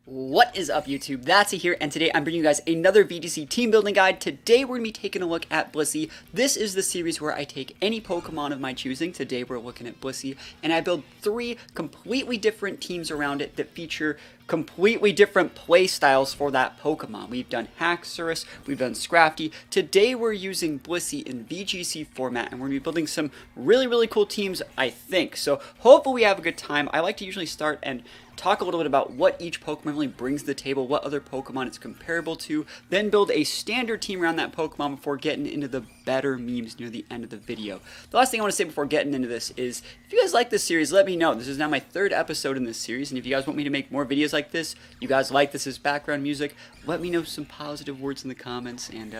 What is up, YouTube? That's here, and today I'm bringing you guys another VGC team building guide. Today we're going to be taking a look at Blissey. This is the series where I take any Pokemon of my choosing. Today we're looking at Blissey, and I build 3 completely different teams around it that feature completely different play styles for that Pokemon. We've done Haxorus, we've done Scrafty. Today we're using Blissey in VGC format, and we're going to be building some really cool teams, I think. So hopefully we have a good time. I like to usually start and talk a little bit about what each Pokemon really brings to the table, what other Pokemon it's comparable to, then build a standard team around that Pokemon before getting into the better memes near the end of the video. The last thing I want to say before getting into this is, if you guys like this series, let me know. This is now my 3rd episode in this series, and if you guys want me to make more videos like this, you guys like this as background music, let me know some positive words in the comments, and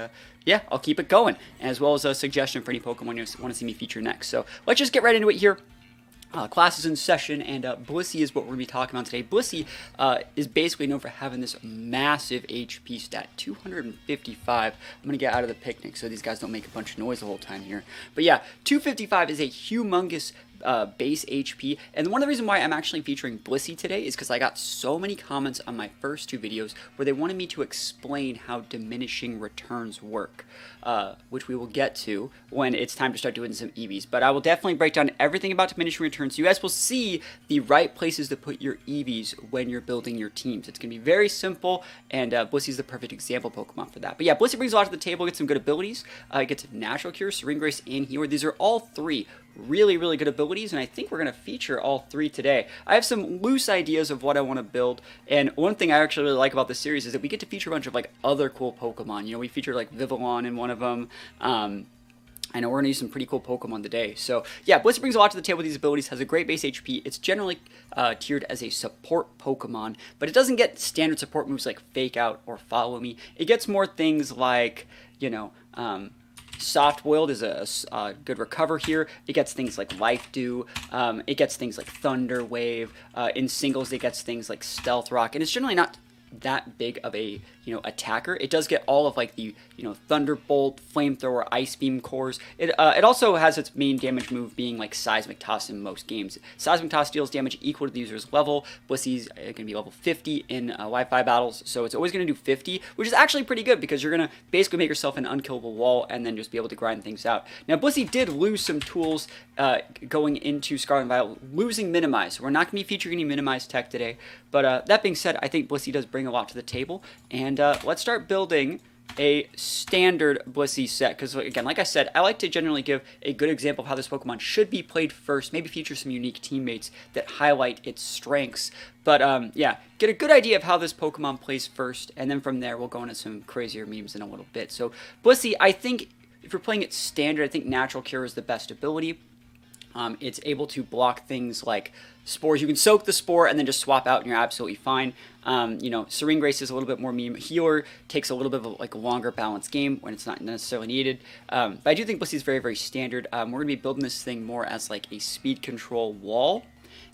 yeah, I'll keep it going, as well as a suggestion for any Pokemon you want to see me feature next. So let's just get right into it here. Class is in session, and Blissey is what we're going to be talking about today. Blissey is basically known for having this massive HP stat, 255. I'm going to get out of the picnic so these guys don't make a bunch of noise the whole time here. But yeah, 255 is a humongous base HP, and one of the reasons why I'm actually featuring Blissey today is because I got so many comments on my first 2 videos where they wanted me to explain how diminishing returns work, which we will get to when it's time to start doing some EVs. But I will definitely break down everything about diminishing returns so you guys will see the right places to put your EVs when you're building your teams. It's going to be very simple, and Blissey is the perfect example Pokemon for that. But yeah, Blissey brings a lot to the table, gets some good abilities, gets Natural Cure, Serene Grace, and Healer. These are all 3 really good abilities, and I think we're going to feature all 3 today. I have some loose ideas of what I want to build, and one thing I actually really like about this series is that we get to feature a bunch of like other cool Pokemon. You know, we featured like Vivillon in one of them. I know we're going to use some pretty cool Pokemon today. So yeah, Blissey brings a lot to the table with these abilities, has a great base HP. It's generally tiered as a support Pokemon, but it doesn't get standard support moves like Fake Out or Follow Me. It gets more things like, you know, Soft Boiled is a good recover here. It gets things like Life Dew. It gets things like Thunder Wave. In singles, it gets things like Stealth Rock, and it's generally not that big of a attacker. It does get all of like the Thunderbolt, Flamethrower, Ice Beam cores. It also has its main damage move being like Seismic Toss in most games. Seismic Toss deals damage equal to the user's level. Blissey's going to be level 50 in Wi-Fi battles, so it's always going to do 50, which is actually pretty good because you're going to basically make yourself an unkillable wall and then just be able to grind things out. Now Blissey did lose some tools going into Scarlet and Violet, losing Minimize. So we're not going to be featuring any Minimize tech today, but that being said, I think Blissey does bring a lot to the table, and let's start building a standard Blissey set, because again, like I said, I like to generally give a good example of how this Pokemon should be played first, maybe feature some unique teammates that highlight its strengths, but yeah, get a good idea of how this Pokemon plays first, and then from there we'll go into some crazier memes in a little bit. So Blissey, I think if you're playing it standard, I think Natural Cure is the best ability. It's able to block things like spores. You can soak the spore and then just swap out and you're absolutely fine. Serene Grace is a little bit more meme. Healer takes a little bit of like a longer balanced game when it's not necessarily needed. But I do think Blissey is very standard. We're going to be building this thing more as like a speed control wall.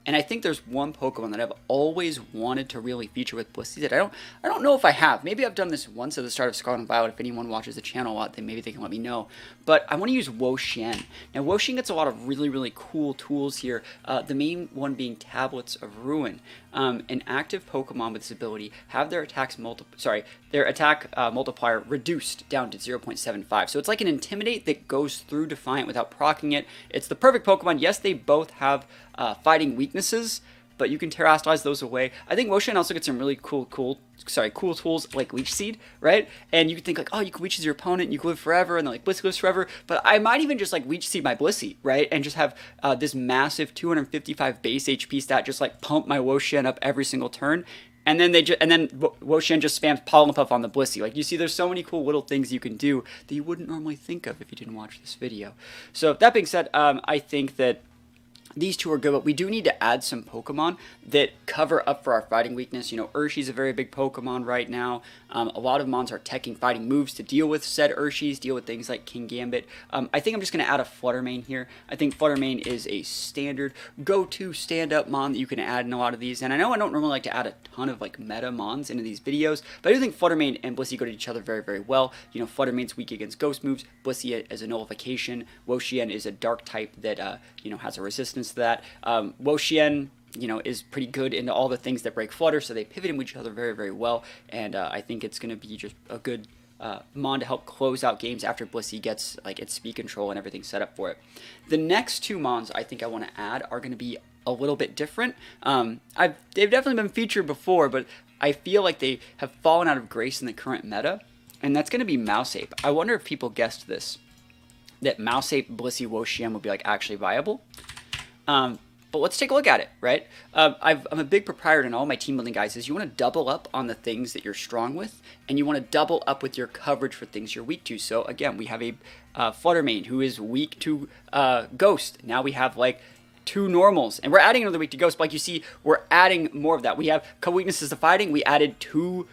And I think there's one Pokemon that I've always wanted to really feature with Blissey that I don't know if I have. Maybe I've done this once at the start of Scarlet and Violet. If anyone watches the channel a lot, then maybe they can let me know. But I want to use Wo-Chien. Now, Wo-Chien gets a lot of really cool tools here. The main one being Tablets of Ruin. An active Pokemon with this ability have their attack multiplier reduced down to 0.75. So it's like an Intimidate that goes through Defiant without proccing it. It's the perfect Pokemon. Yes, they both have fighting weaknesses, but you can terrestrialize those away. I think Wo-Chien also gets some really cool tools like Leech Seed, right? And you can think like, oh, you can Leech Seed your opponent, you can live forever, and then like Blissey lives forever. But I might even just like Leech Seed my Blissey, right? And just have this massive 255 base HP stat, just like pump my Wo-Chien up every single turn. And then Wo-Chien just spams Pollen Puff on the Blissey. Like, you see, there's so many cool little things you can do that you wouldn't normally think of if you didn't watch this video. So that being said, I think that these 2 are good, but we do need to add some Pokemon that cover up for our fighting weakness. Urshi's a very big Pokemon right now. A lot of Mons are teching fighting moves to deal with said Urshis, deal with things like King Gambit. I think I'm just going to add a Fluttermane here. I think Fluttermane is a standard go-to stand-up Mon that you can add in a lot of these. And I know I don't normally like to add a ton of like meta Mons into these videos, but I do think Fluttermane and Blissey go to each other very well. Fluttermane's weak against ghost moves. Blissey is a nullification. Wo-Chien is a dark type that has a resistance to that. Wo-Chien is pretty good into all the things that break Flutter, so they pivot into each other very, very well, and I think it's going to be just a good mon to help close out games after Blissey gets like its speed control and everything set up for it. The next two mons I think I want to add are going to be a little bit different. They've definitely been featured before, but I feel like they have fallen out of grace in the current meta, and that's going to be Mouseape. I wonder if people guessed this, that Mouseape, Blissey, Wo-Chien would be like actually viable. But let's take a look at it, right? I'm a big proprietor in all my team building guys is you want to double up on the things that you're strong with, and you want to double up with your coverage for things you're weak to. So again, we have a Flutter main who is weak to Ghost. Now we have like 2 normals, and we're adding another weak to Ghost. But like you see, we're adding more of that. We have couple weaknesses to fighting. We added 2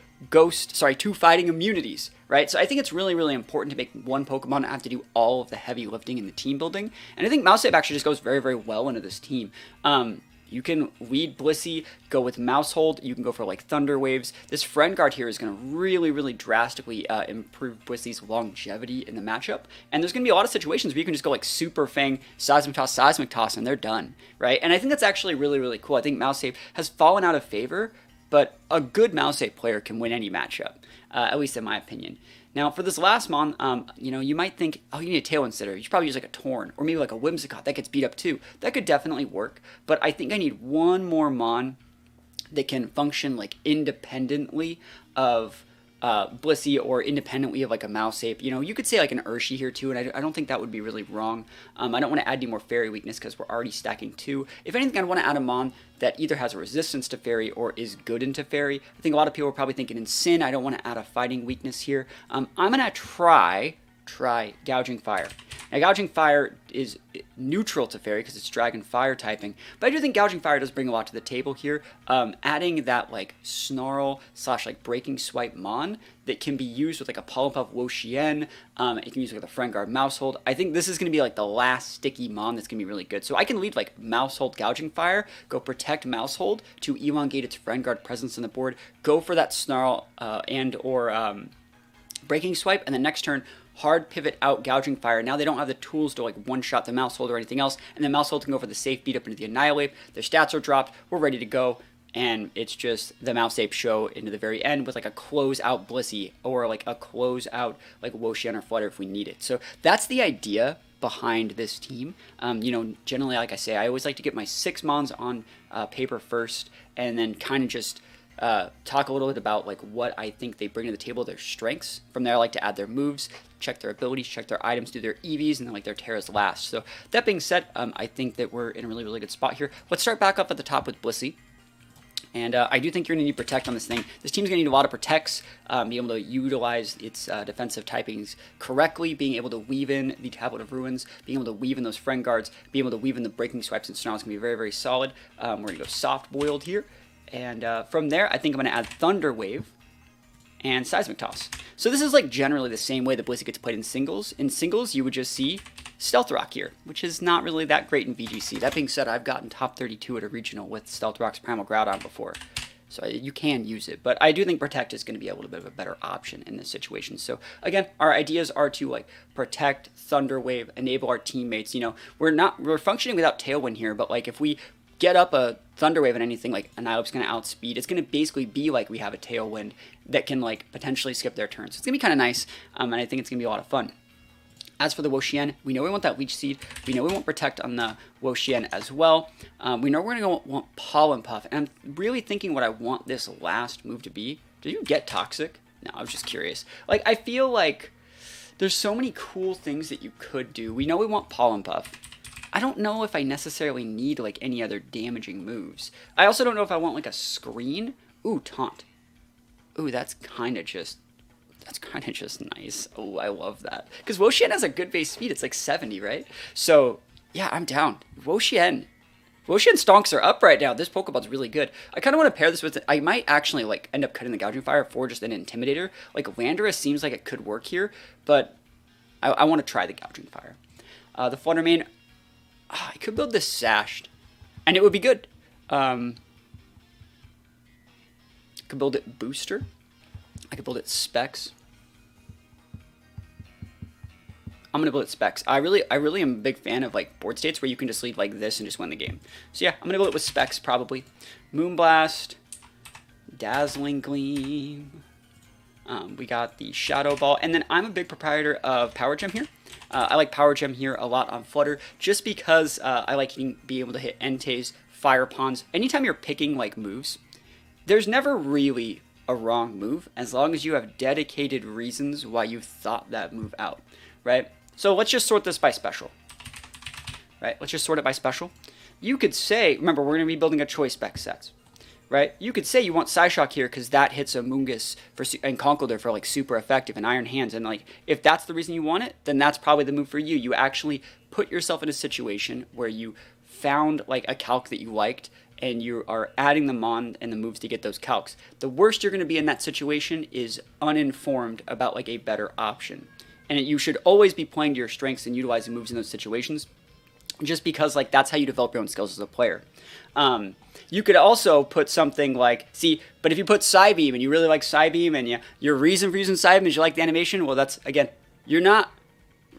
fighting immunities, right? So I think it's really, really important to make one Pokemon not have to do all of the heavy lifting in the team building. And I think Mouseape actually just goes very, very well into this team. You can lead Blissey, go with Mousehold, you can go for like Thunder Waves. This Friend Guard here is going to really, really drastically improve Blissey's longevity in the matchup. And there's going to be a lot of situations where you can just go like Super Fang, Seismic Toss, and they're done, right? And I think that's actually really, really cool. I think Mouseape has fallen out of favor, but a good Mouseape player can win any matchup, at least in my opinion. Now, for this last mon, you might think, oh, you need a Tailwind Sitter. You should probably use like a Torn, or maybe like a Whimsicott. That gets beat up too. That could definitely work, but I think I need one more mon that can function like independently of Blissey or independently of like a Mouseape. You could say like an Urshi here too, and I don't think that would be really wrong. I don't want to add any more Fairy weakness because we're already stacking 2. If anything, I'd want to add a mon that either has a resistance to Fairy or is good into Fairy. I think a lot of people are probably thinking in Sin. I don't want to add a fighting weakness here. I'm going to try Gouging Fire. Now, Gouging Fire is neutral to Fairy because it's Dragon Fire typing, but I do think Gouging Fire does bring a lot to the table here. Adding that like Snarl / like Breaking Swipe mon that can be used with like a Pollenpuff Wo-Chien. It can be used with a Friend Guard Mousehold. I think this is going to be like the last sticky mon that's going to be really good. So I can lead like Mousehold Gouging Fire, go protect Mousehold to elongate its Friend Guard presence on the board, go for that Snarl and or Breaking Swipe, and the next turn hard pivot out Gouging Fire. Now they don't have the tools to like one-shot the Mousehold or anything else, and then Mousehold can go for the safe beat up into the Annihilate. Their stats are dropped, we're ready to go, and it's just the Mouseape show into the very end with like a close-out Blissey or like a close-out like Wo-Chien or Flutter if we need it. So that's the idea behind this team. Generally, like I say, I always like to get my 6 mons on paper first, and then kind of just talk a little bit about like what I think they bring to the table, their strengths. From there, I like to add their moves, check their abilities, check their items, do their EVs, and then like their Terras last. So that being said, I think that we're in a really, really good spot here. Let's start back up at the top with Blissey. And I do think you're going to need Protect on this thing. This team's going to need a lot of Protects, being able to utilize its defensive typings correctly, being able to weave in the Tablet of Ruins, being able to weave in those Friend Guards, being able to weave in the Breaking Swipes and Snarls is going to be very, very solid. We're going to go Soft Boiled here. And from there, I think I'm going to add Thunder Wave and Seismic Toss. So this is like generally the same way that Blissey gets played in singles. In singles, you would just see Stealth Rock here, which is not really that great in VGC. That being said, I've gotten top 32 at a regional with Stealth Rock's Primal Groudon before. So you can use it, but I do think Protect is going to be a little bit of a better option in this situation. So again, our ideas are to like Protect, Thunder Wave, enable our teammates. We're functioning without Tailwind here, but like if we get up a Thunder Wave and anything, like Annihilape's going to outspeed. It's going to basically be like we have a Tailwind that can like potentially skip their turn. So it's going to be kind of nice, and I think it's going to be a lot of fun. As for the Wo-Chien, we know we want that Leech Seed. We know we want Protect on the Wo-Chien as well. We know we're going to want Pollen Puff, and I'm really thinking what I want this last move to be. Did you get Toxic? No, I was just curious. Like, I feel like there's so many cool things that you could do. We know we want Pollen Puff. I don't know if I necessarily need like any other damaging moves. I also don't know if I want like a Screen. Ooh, Taunt. Ooh, that's kind of just nice. Oh, I love that. Because Wo-Chien has a good base speed. It's like 70, right? So, yeah, I'm down. Wo-Chien stonks are up right now. This Pokeball's really good. I kind of want to pair this with I might actually like end up cutting the Gouging Fire for just an Intimidator. Like Landorus seems like it could work here, but I want to try the Gouging Fire. The Flutter Mane, I could build this Sashed, and it would be good. I could build it Booster. I could build it Specs. I'm gonna Blitz Specs. I really am a big fan of like board states where you can just lead like this and just win the game. So yeah, I'm gonna Blitz with Specs probably. Moonblast, Dazzling Gleam. We got the Shadow Ball, and then I'm a big proprietor of Power Gem here. I like Power Gem here a lot on Flutter, just because I like being able to hit Entei's, Fire Pawns. Anytime you're picking like moves, there's never really a wrong move as long as you have dedicated reasons why you thought that move out, right? So let's just sort this by special, right? Let's just sort it by special. You could say, remember, we're going to be building a choice spec sets, right? You could say you want Psyshock here because that hits a Mungus and Conkeldurr for like super effective and Iron Hands, and like if that's the reason you want it, then that's probably the move for you. You actually put yourself in a situation where you found like a calc that you liked, and you are adding them on and the moves to get those calcs. The worst you're going to be in that situation is uninformed about like a better option. And you should always be playing to your strengths and utilizing moves in those situations, just because like that's how you develop your own skills as a player. You could also put something like, but if you put Psybeam and you really like Psybeam and your reason for using Psybeam is you like the animation, well, that's, again, you're not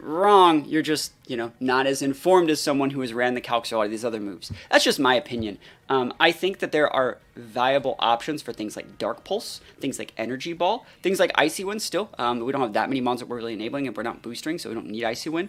wrong. You're just, not as informed as someone who has ran the calcs or a lot of these other moves. That's just my opinion. I think that there are viable options for things like Dark Pulse, things like Energy Ball, things like Icy Wind still. We don't have that many mons that we're really enabling, and we're not boostering, so we don't need Icy Wind.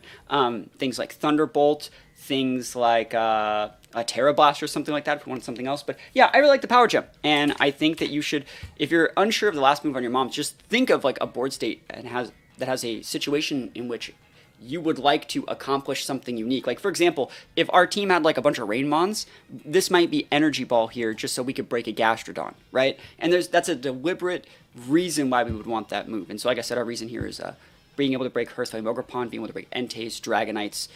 Things like Thunderbolt, things like a Terra Blast or something like that if you want something else. But yeah, I really like the Power Gem, and I think that you should, if you're unsure of the last move on your mom, just think of like a board state that has a situation in which you would like to accomplish something unique. Like, for example, if our team had like a bunch of Rain Mons, this might be Energy Ball here just so we could break a Gastrodon, right? And that's a deliberate reason why we would want that move. And so, like I said, our reason here is being able to break Hearthflame Ogerpon, being able to break Entei's, Dragonites,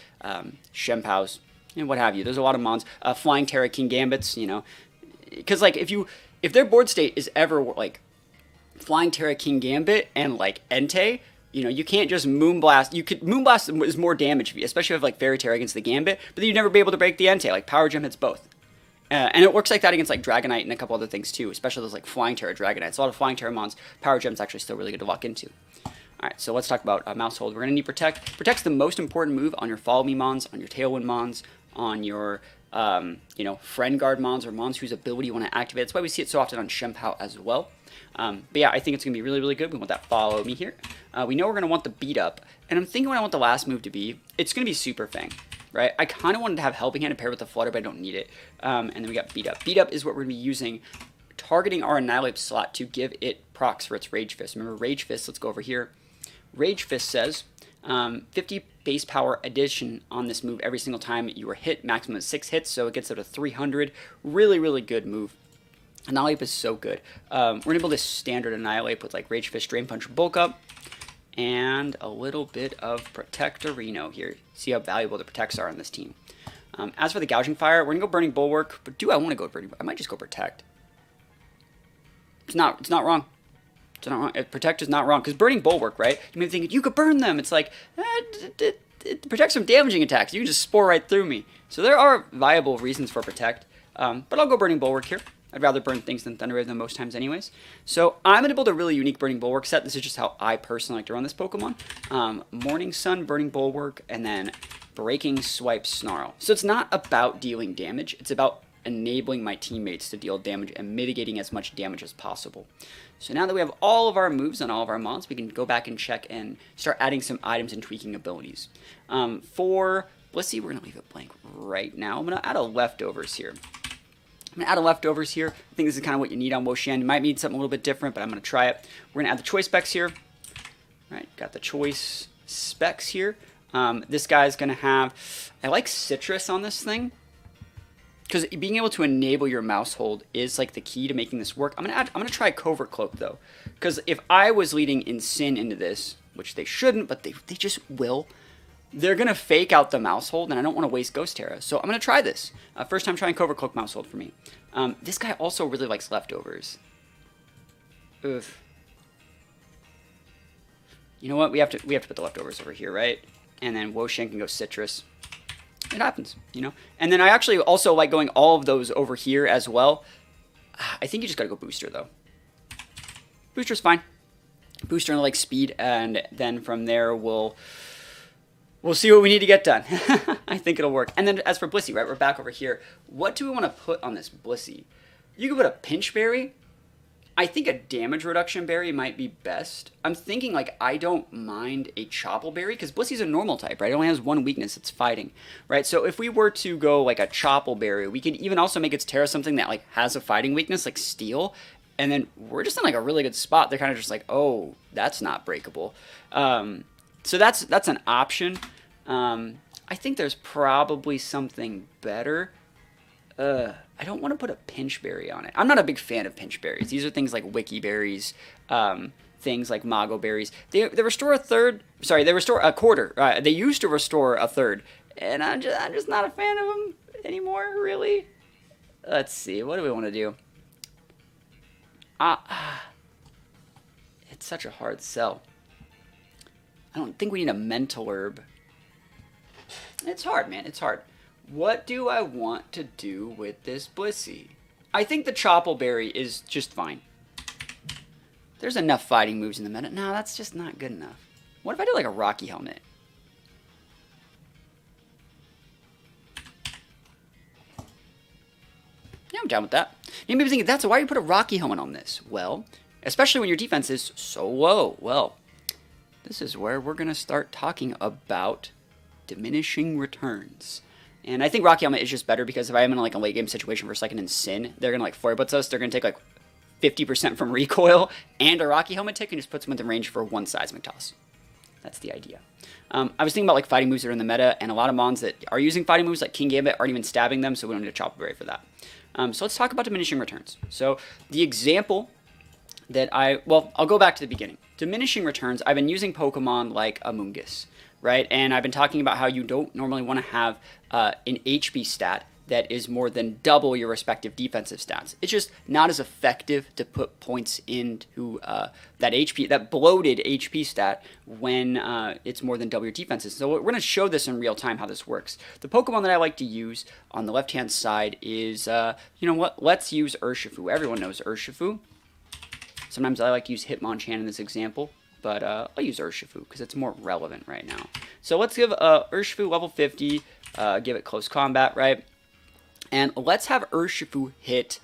Shenpaos, and what have you. There's a lot of mons. Flying Terra King Gambits, because like if their board state is ever like Flying Terra King Gambit and like Entei, you can't just Moonblast. Moonblast is more damage, especially if like Fairy Terra against the Gambit, but then you'd never be able to break the Entei. Like Power Gem hits both. And it works like that against like Dragonite and a couple other things too, especially those like Flying Terra Dragonites. A lot of Flying Terra mons, Power Gem's actually still really good to lock into. Alright, so let's talk about Mousehold. We're going to need Protect. Protect's the most important move on your Follow Me mons, on your Tailwind mons, on your Friend Guard mons, or mons whose ability you want to activate. That's why we see it so often on Shenpao as well. But yeah, I think it's going to be really, really good. We want that Follow Me here. We know we're going to want the Beat Up, and I'm thinking what I want the last move to be. It's going to be Super Fang, right? I kind of wanted to have Helping Hand paired with the Flutter, but I don't need it. And then we got Beat Up. Beat Up is what we're going to be using, targeting our Annihilate slot to give it procs for its Rage Fist. Remember, Rage Fist, let's go over here. Rage Fist says 50 base power addition on this move every single time you are hit, maximum of 6 hits, so it gets up to 300. Really, really good move. Annihilate is so good. We're going to build this standard Annihilate with like Rage Fist, Drain Punch, Bulk Up, and a little bit of Protectorino here. See how valuable the Protects are on this team. As for the Gouging Fire, we're going to go Burning Bulwark, but do I want to go Burning? I might just go Protect. It's not wrong. It's not wrong. Protect is not wrong, because Burning Bulwark, right? You may be thinking, you could burn them. It's like, it protects from damaging attacks. You can just spore right through me. So there are viable reasons for Protect, but I'll go Burning Bulwark here. I'd rather burn things than Thunder Wave than most times anyways. So I'm going to build a really unique Burning Bulwark set. This is just how I personally like to run this Pokemon. Morning Sun, Burning Bulwark, and then Breaking Swipe, Snarl. So it's not about dealing damage. It's about enabling my teammates to deal damage and mitigating as much damage as possible. So now that we have all of our moves on all of our mons, we can go back and check and start adding some items and tweaking abilities. For Blissey, we're going to leave it blank right now. I'm going to add a Leftovers here. I think this is kind of what you need on Woshan. You might need something a little bit different, but I'm going to try it. We're going to add the choice specs here. All right, got the choice specs here. This guy's going to have, I like Citrus on this thing, because being able to enable your mouse hold is like the key to making this work. I'm going to try Covert Cloak though, because if I was leading Incin into this, which they shouldn't, but they just will, they're going to fake out the mouse hold, and I don't want to waste Ghost Terra. So I'm going to try this. First time trying Covert Cloak mouse hold for me. This guy also really likes Leftovers. Oof. You know what? We have to put the Leftovers over here, right? And then Woshan can go Citrus. It happens, And then I actually also like going all of those over here as well. I think you just got to go Booster, though. Booster's fine. Booster and like speed, and then from there we'll we'll see what we need to get done. I think it'll work. And then as for Blissey, right, we're back over here. What do we want to put on this Blissey? You could put a Pinch Berry. I think a damage reduction berry might be best. I'm thinking, like, I don't mind a Chople Berry, because Blissey's a normal type, right? It only has one weakness, it's fighting, right? So if we were to go, like, a Chople Berry, we could even also make its Terra something that, like, has a fighting weakness, like Steel, and then we're just in, like, a really good spot. They're kind of just like, oh, that's not breakable. So that's an option. I think there's probably something better. I don't want to put a Pinch Berry on it. I'm not a big fan of Pinch Berries. These are things like Wiki Berries, things like Mago Berries. They restore a third. Sorry, they restore a quarter. They used to restore a third, and I'm just not a fan of them anymore, really. Let's see. What do we want to do? It's such a hard sell. I don't think we need a Mental Herb. It's hard, man. It's hard. What do I want to do with this Blissey? I think the Chople Berry is just fine. There's enough fighting moves in the meta. No, that's just not good enough. What if I do like a Rocky Helmet? Yeah, I'm down with that. You may be thinking, why you put a Rocky Helmet on this? Well, especially when your defense is so low. Well, this is where we're going to start talking about diminishing returns. And I think Rocky Helmet is just better because if I am in like a late game situation for second and Sin, they're going to like Flare Blitz us. They're going to take like 50% from recoil and a Rocky Helmet tick and just puts them within range for one Seismic Toss. That's the idea. I was thinking about like fighting moves that are in the meta, and a lot of mons that are using fighting moves like King Gambit aren't even stabbing them, so we don't need a Chople Berry for that. So let's talk about diminishing returns. So the example that I'll go back to the beginning. Diminishing returns, I've been using Pokemon like Amoonguss, right? And I've been talking about how you don't normally want to have an HP stat that is more than double your respective defensive stats. It's just not as effective to put points into that bloated HP stat when it's more than double your defenses. So we're going to show this in real time how this works. The Pokemon that I like to use on the left-hand side is, you know what? Let's use Urshifu. Everyone knows Urshifu. Sometimes I like to use Hitmonchan in this example, but I'll use Urshifu because it's more relevant right now. So let's give Urshifu level 50, give it close combat, right? And let's have Urshifu hit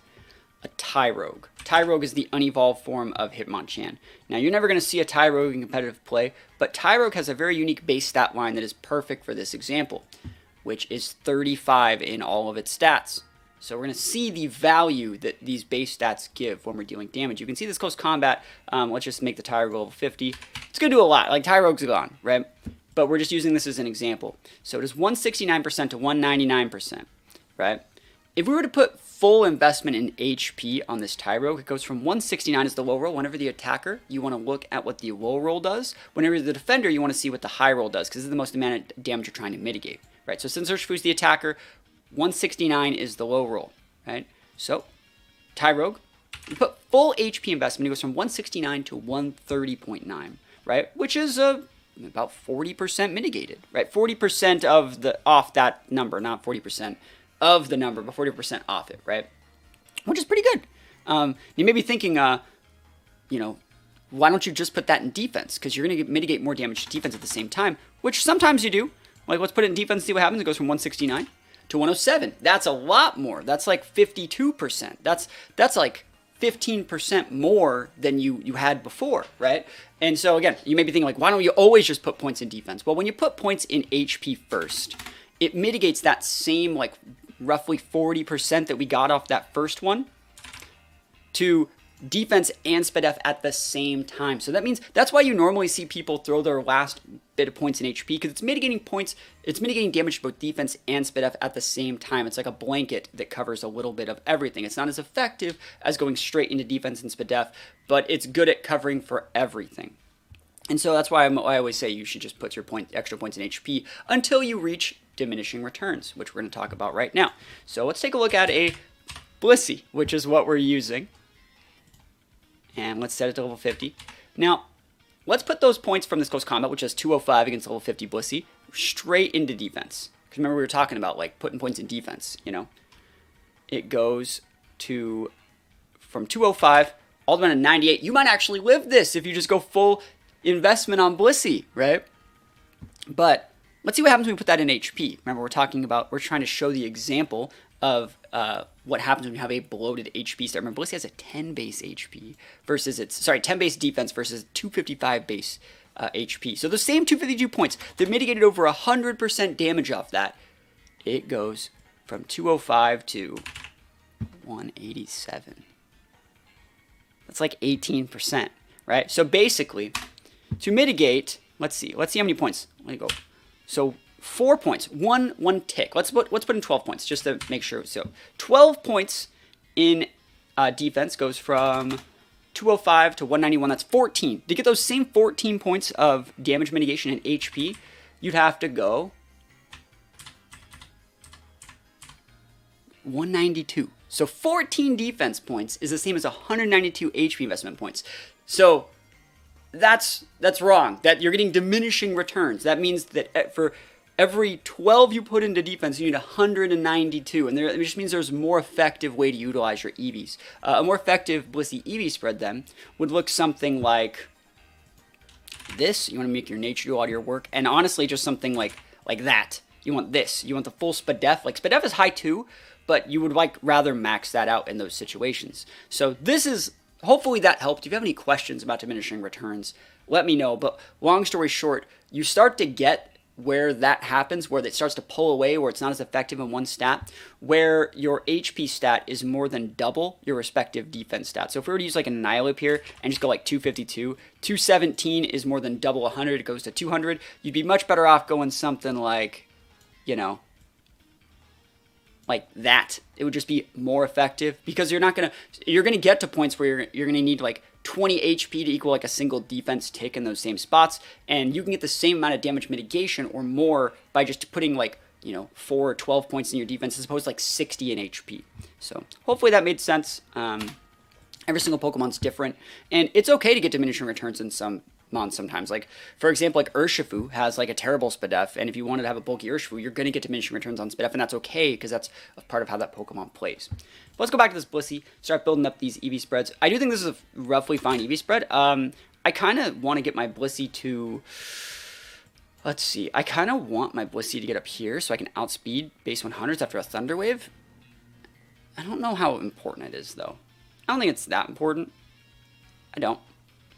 a Tyrogue. Tyrogue is the unevolved form of Hitmonchan. Now, you're never going to see a Tyrogue in competitive play, but Tyrogue has a very unique base stat line that is perfect for this example, which is 35 in all of its stats. So we're going to see the value that these base stats give when we're dealing damage. You can see this close combat. Let's just make the Tyrogue level 50. It's going to do a lot. Like, Tyrogue's gone, right? But we're just using this as an example. So it is 169% to 199%, right? If we were to put full investment in HP on this Tyrogue, it goes from 169 as the low roll. Whenever the attacker, you want to look at what the low roll does. Whenever the defender, you want to see what the high roll does, because this is the most amount of damage you're trying to mitigate, right? So since Urshifu's the attacker, 169 is the low roll, right? So Tyrogue, you put full HP investment, it goes from 169 to 130.9, right? Which is about 40% mitigated, right? 40% of off that number, not 40% of the number, but 40% off it, right? Which is pretty good. You may be thinking, you know, why don't you just put that in defense? Because you're going to mitigate more damage to defense at the same time, which sometimes you do. Like, let's put it in defense, see what happens. It goes from 169 to 107. That's a lot more. That's like 52%. That's like 15% more than you had before, right? And so again, you may be thinking like, why don't you always just put points in defense? Well, when you put points in HP first, it mitigates that same like roughly 40% that we got off that first one to defense and SpDef at the same time. So that means that's why you normally see people throw their last bit of points in HP, because it's mitigating points, it's mitigating damage to both defense and SpDef at the same time. It's like a blanket that covers a little bit of everything. It's not as effective as going straight into defense and SpDef, but it's good at covering for everything. And so that's why I always say you should just put your extra points in HP until you reach diminishing returns, which we're going to talk about right now. So let's take a look at a Blissey, which is what we're using. And let's set it to level 50. Now, let's put those points from this close combat, which is 205 against level 50 Blissey, straight into defense. Because remember we were talking about like putting points in defense, you know? It goes from 205 all the way to 98. You might actually live this if you just go full investment on Blissey, right? But let's see what happens when we put that in HP. Remember, we're trying to show the example of what happens when you have a bloated HP stat. Remember, Blissey has a 10 base HP versus 10 base defense versus 255 base HP. So the same 252 points, they've mitigated over 100% damage off that. It goes from 205 to 187. That's like 18%, right? So basically, to mitigate, let's see how many points. Let me go. So 4 points, one tick. Let's put in 12 points just to make sure. So 12 points in defense goes from 205 to 191. That's 14. To get those same 14 points of damage mitigation in HP, you'd have to go 192. So 14 defense points is the same as 192 HP investment points. So that's wrong. That you're getting diminishing returns. That means that for every 12 you put into defense, you need 192, and it just means there's a more effective way to utilize your EVs. A more effective Blissey EV spread then would look something like this. You want to make your nature do a lot of your work, and honestly, just something like that. You want this. You want the full SPDEF. Like SPDEF is high too, but you would rather max that out in those situations. So this is, hopefully that helped. If you have any questions about diminishing returns, let me know. But long story short, you start to get where that happens, where it starts to pull away, where it's not as effective in one stat, where your HP stat is more than double your respective defense stat. So if we were to use like an Annihilate here and just go like 252, 217 is more than double 100, it goes to 200, you'd be much better off going something like, like that. It would just be more effective because you're gonna get to points where you're gonna need like 20 HP to equal like a single defense tick in those same spots, and you can get the same amount of damage mitigation or more by just putting like 4 or 12 points in your defense as opposed to like 60 in HP. So hopefully that made sense. Every single Pokemon's different, and it's okay to get diminishing returns in some mons sometimes. Like, for example, like Urshifu has like a terrible SPDEF, and if you wanted to have a bulky Urshifu, you're going to get diminishing returns on SPDEF, and that's okay because that's a part of how that Pokemon plays. But let's go back to this Blissey, start building up these EV spreads. I do think this is a roughly fine EV spread. I kind of want to get my Blissey to, let's see, I kind of want my Blissey to get up here so I can outspeed base 100s after a Thunder Wave. I don't know how important it is, though. I don't think it's that important. I don't.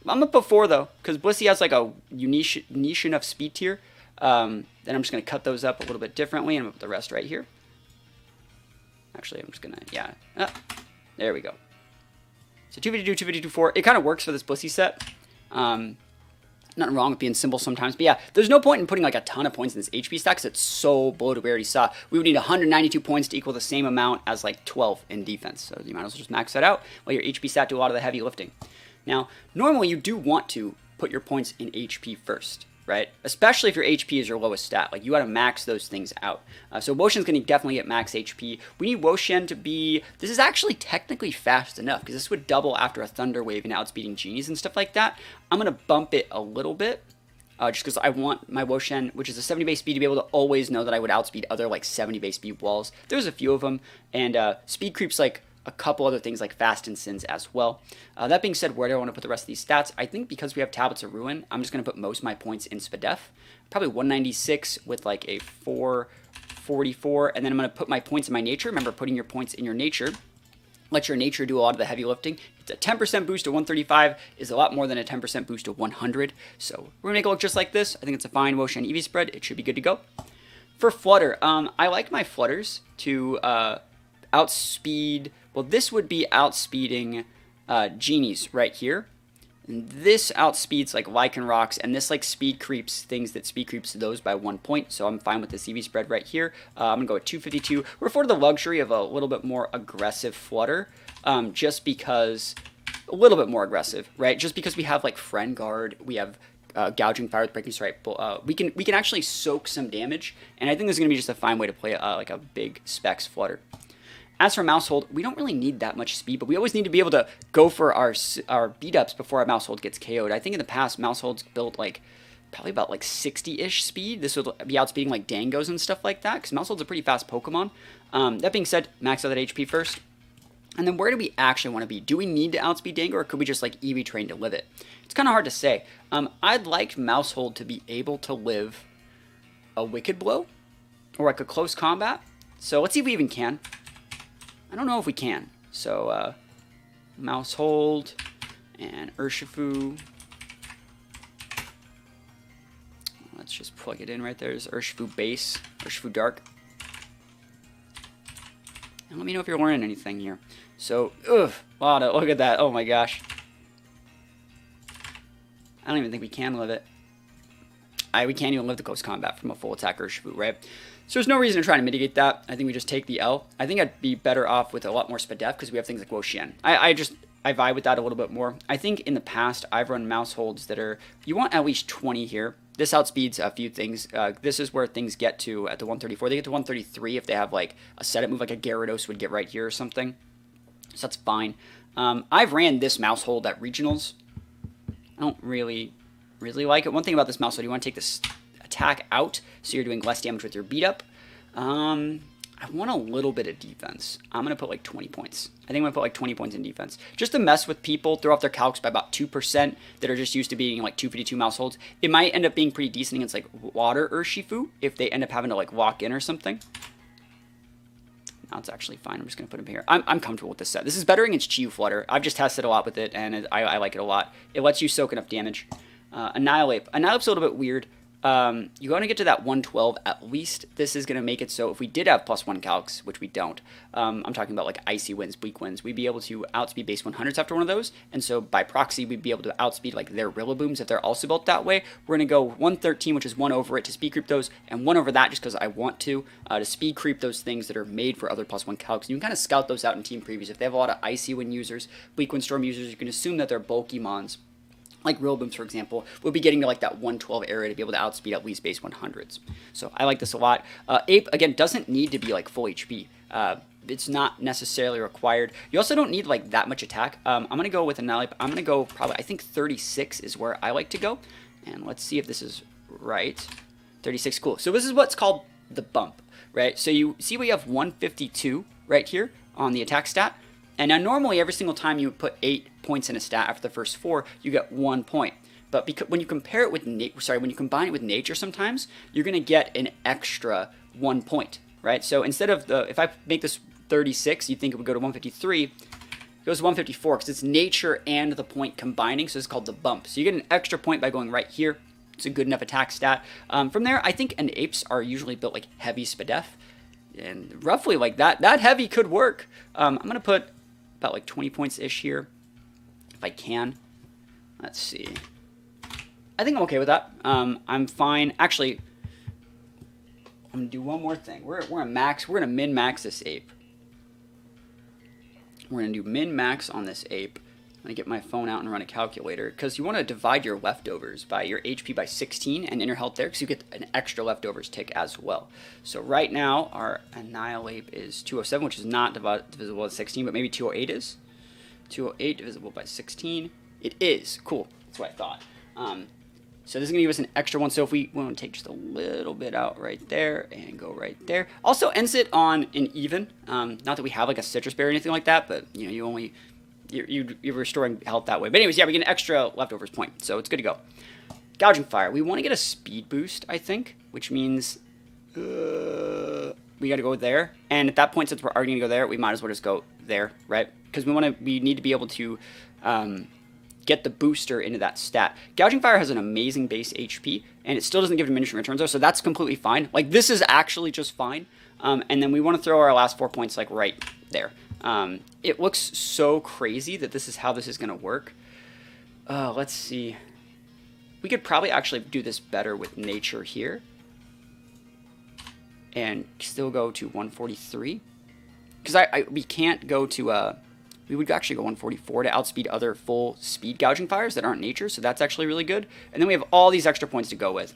I'm going to put 4, though, because Blissey has like a niche enough speed tier. Then I'm just going to cut those up a little bit differently, and I'm going to put the rest right here. Actually, I'm just going to, there we go. So 252, 252, 4. It kind of works for this Blissey set. Nothing wrong with being simple sometimes. But yeah, there's no point in putting like a ton of points in this HP stack because it's so bloated. We already saw we would need 192 points to equal the same amount as like 12 in defense. So you might as well just max that out while your HP stat do a lot of the heavy lifting. Now, normally you do want to put your points in HP first, right? Especially if your HP is your lowest stat. Like, you got to max those things out. So Woshen's going to definitely get max HP. We need Woshen to be... This is actually technically fast enough, because this would double after a Thunder Wave and outspeeding Genies and stuff like that. I'm going to bump it a little bit, just because I want my Woshen, which is a 70 base speed, to be able to always know that I would outspeed other, like, 70 base speed walls. There's a few of them, and speed creeps, like, a couple other things like Fast and Sins as well. That being said, where do I want to put the rest of these stats? I think because we have Tablets of Ruin, I'm just going to put most of my points in SPDEF. Probably 196 with like a 444, and then I'm going to put my points in my Nature. Remember, putting your points in your Nature. Let your Nature do a lot of the heavy lifting. It's a 10% boost to 135 is a lot more than a 10% boost to 100. So we're going to make it look just like this. I think it's a fine Woshen EV spread. It should be good to go. For Flutter, I like my Flutters to outspeed... Well, this would be outspeeding Genies right here. And this outspeeds like Lycanrocs, and this like speed creeps things that speed creeps those by 1 point. So I'm fine with this EV spread right here. I'm going to go with 252. We're afforded the luxury of a little bit more aggressive Flutter, just because... A little bit more aggressive, right? Just because we have like Friend Guard, we have... Gouging Fire with Breaking Strike. We can actually soak some damage, and I think this is going to be just a fine way to play like a big specs Flutter. As for Mousehold, we don't really need that much speed, but we always need to be able to go for our beat-ups before our Mousehold gets KO'd. I think in the past, Mousehold's built like probably about like 60-ish speed. This would be outspeeding like Dangos and stuff like that, because Mousehold's a pretty fast Pokemon. That being said, max out that HP first. And then where do we actually want to be? Do we need to outspeed Dango, or could we just like EV train to live it? It's kind of hard to say. I'd like Mousehold to be able to live a Wicked Blow or like a close combat. So let's see if we even can. I don't know if we can. So Mouse Hold and Urshifu. Let's just plug it in right there. There's Urshifu Base, Urshifu Dark. And let me know if you're learning anything here. So, look at that. Oh my gosh. I don't even think we can live it. We can't even live the close combat from a full attack Urshifu, right? So there's no reason to try to mitigate that. I think we just take the L. I think I'd be better off with a lot more Spadef because we have things like Wo-Chien. I vibe with that a little bit more. I think in the past I've run mouse holds that are, you want at least 20 here. This outspeeds a few things. This is where things get to at the 134. They get to 133 if they have like a setup move like a Gyarados would get right here or something. So that's fine. I've ran this mouse hold at regionals. I don't really like it. One thing about this mouse hold, you want to take this attack out so you're doing less damage with your beat up. I want a little bit of defense. I'm going to put like 20 points. I think I'm going to put like 20 points in defense. Just to mess with people, throw off their calcs by about 2% that are just used to being like 252 mouse holds. It might end up being pretty decent against like Water Urshifu if they end up having to like lock in or something. Now it's actually fine. I'm just going to put him here. I'm comfortable with this set. This is better against Chiyu Flutter. I've just tested a lot with it, and I like it a lot. It lets you soak enough damage. Annihilate. Annihilate's a little bit weird. You want to get to that 112 at least. This is going to make it so if we did have +1 calcs, which we don't, I'm talking about like Icy Winds, Bleak Winds, we'd be able to outspeed base 100s after one of those, and so by proxy, we'd be able to outspeed like their Rillabooms if they're also built that way. We're going to go 113, which is 1 over it to speed creep those, and 1 over that just because I want to speed creep those things that are made for other +1 calcs. You can kind of scout those out in team previews. If they have a lot of Icy Wind users, Bleak Wind Storm users, you can assume that they're bulky mons. Like Rillabooms, for example, we'll be getting to like that 112 area to be able to outspeed at least base 100s. So I like this a lot. Ape, again, doesn't need to be like full HP. It's not necessarily required. You also don't need like that much attack. I'm going to go with Annihilate. I'm going to go probably, I think 36 is where I like to go. And let's see if this is right. 36, cool. So this is what's called the bump, right? So you see we have 152 right here on the attack stat. And now normally every single time you put 8 points in a stat after the first 4, you get 1 point. But because when you compare it with when you combine it with nature sometimes, you're going to get an extra 1 point, right? So instead of if I make this 36, you'd think it would go to 153. It goes to 154 because it's nature and the point combining, so it's called the bump. So you get an extra point by going right here. It's a good enough attack stat. From there, I think apes are usually built like heavy Spadef. And roughly like that heavy could work. I'm going to put about like 20 points-ish here, if I can. Let's see. I think I'm okay with that. I'm fine. Actually, I'm gonna do one more thing. We're gonna min-max this ape. We're gonna do min-max on this ape. I'm gonna get my phone out and run a calculator, because you want to divide your leftovers by your HP by 16 and inner health there, because you get an extra leftovers tick as well. So right now, our Annihilate is 207, which is not divisible by 16, but maybe 208 is. 208 divisible by 16. It is. Cool. That's what I thought. So this is going to give us an extra one. So if we want to take just a little bit out right there and go right there. Also ends it on an even. Not that we have like a citrus berry or anything like that, but you know, you're restoring health that way. But anyways, yeah, we get an extra leftovers point, so it's good to go. Gouging Fire. We want to get a speed boost, I think, which means we got to go there. And at that point, since we're already going to go there, we might as well just go there, right? Because we need to be able to get the booster into that stat. Gouging Fire has an amazing base HP, and it still doesn't give diminishing returns though, so that's completely fine. Like, this is actually just fine. And then we want to throw our last 4 points like right there. It looks so crazy that this is how this is going to work. Let's see. We could probably actually do this better with nature here. And still go to 143. Because we can't go to... we would actually go 144 to outspeed other full speed Gouging Fires that aren't nature, so that's actually really good. And then we have all these extra points to go with.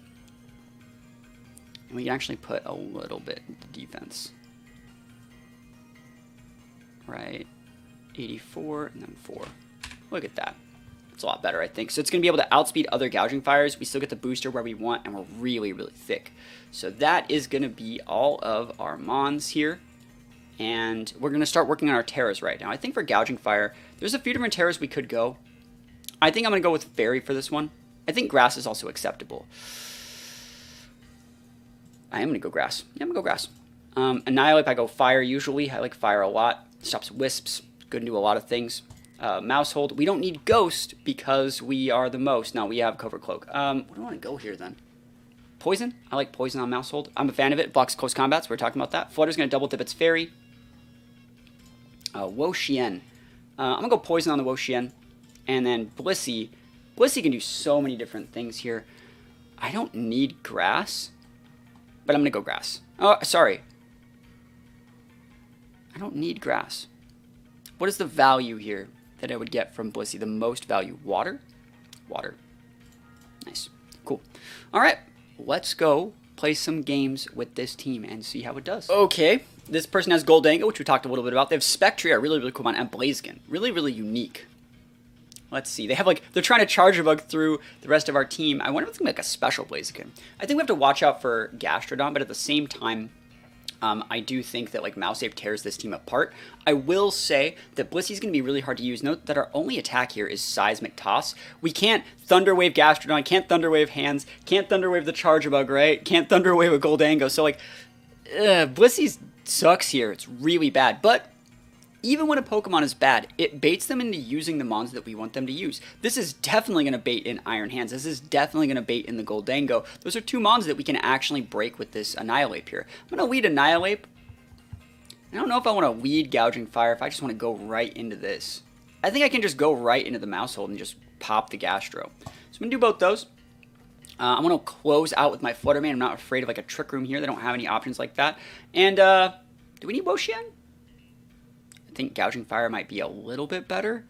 And we can actually put a little bit into defense. Right, 84 and then 4. Look at that. It's a lot better, I think. So it's going to be able to outspeed other Gouging Fires. We still get the booster where we want, and we're really, really thick. So that is going to be all of our Mons here. And we're going to start working on our Terras right now. I think for Gouging Fire, there's a few different Terras we could go. I think I'm going to go with Fairy for this one. I think Grass is also acceptable. I am going to go grass. Yeah, I'm going to go grass. Annihilate, I go fire usually. I like fire a lot. Stops wisps. Good to do a lot of things. Mousehold. We don't need Ghost because we are the most. No, we have Cover Cloak. What do I want to go here then? Poison. I like Poison on Mousehold. I'm a fan of it. Blocks close combats. We're talking about that. Flutter's going to double dip its Fairy. Wo-Chien. I'm going to go Poison on the Wo-Chien. And then Blissey. Blissey can do so many different things here. I don't need Grass. But I'm going to go Grass. Oh, sorry. I don't need Grass. What is the value here that I would get from Blissey? The most value. Water? Water. Nice. Cool. All right. Let's go play some games with this team and see how it does. Okay. This person has Goldango, which we talked a little bit about. They have Spectria, really, really cool one, and Blaziken. Really, really unique. Let's see. They have like, they're trying to charge a bug through the rest of our team. I wonder if it's going to be like a special Blaziken. I think we have to watch out for Gastrodon, but at the same time, I do think that like Mouse Ape tears this team apart. I will say that Blissey's going to be really hard to use. Note that our only attack here is Seismic Toss. We can't Thunder Wave Gastrodon, can't Thunder Wave Hands, can't Thunder Wave the Charge-a-Bug, right? Can't Thunder Wave a Goldango. So like, Blissey sucks here. It's really bad. But even when a Pokemon is bad, it baits them into using the mons that we want them to use. This is definitely going to bait in Iron Hands. This is definitely going to bait in the Goldango. Those are two mons that we can actually break with this Annihilate here. I'm going to lead Annihilate. I don't know if I want to lead Gouging Fire, if I just want to go right into this. I think I can just go right into the Mousehold and just pop the Gastro. So I'm going to do both those. I'm going to close out with my Flutter Mane. I'm not afraid of like a Trick Room here. They don't have any options like that. And do we need Wo-Chien? I think Gouging Fire might be a little bit better.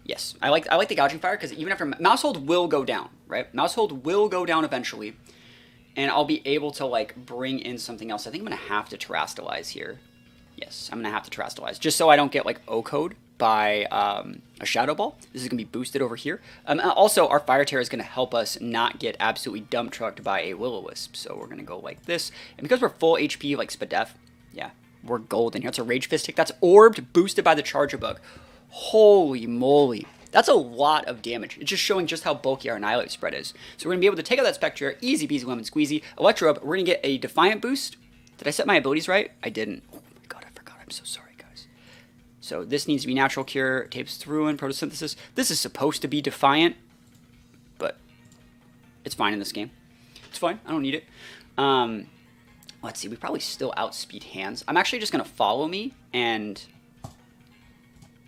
Yes, I like the Gouging Fire because even after Mousehold will go down, right? Mousehold will go down eventually, and I'll be able to like bring in something else. I think I'm gonna have to Terrastalize here. Yes, I'm gonna have to Terrastalize just so I don't get like O-Code by a Shadow Ball. This is gonna be boosted over here. Also, our Fire Terror is gonna help us not get absolutely dump trucked by a Will-O-Wisp. So we're gonna go like this, and because we're full HP like Spadef, yeah. We're golden here. That's a Rage Fist tick. That's orbed, boosted by the Charge-a-Bug. Holy moly. That's a lot of damage. It's just showing just how bulky our Annihilate spread is. So we're going to be able to take out that Spectre, easy peasy lemon squeezy. Electro, we're going to get a Defiant boost. Did I set my abilities right? I didn't. Oh my god, I forgot. I'm so sorry, guys. So this needs to be Natural Cure, Tapes Through and Photosynthesis. This is supposed to be Defiant, but it's fine in this game. It's fine. I don't need it. Let's see, we probably still outspeed Hands. I'm actually just going to follow me and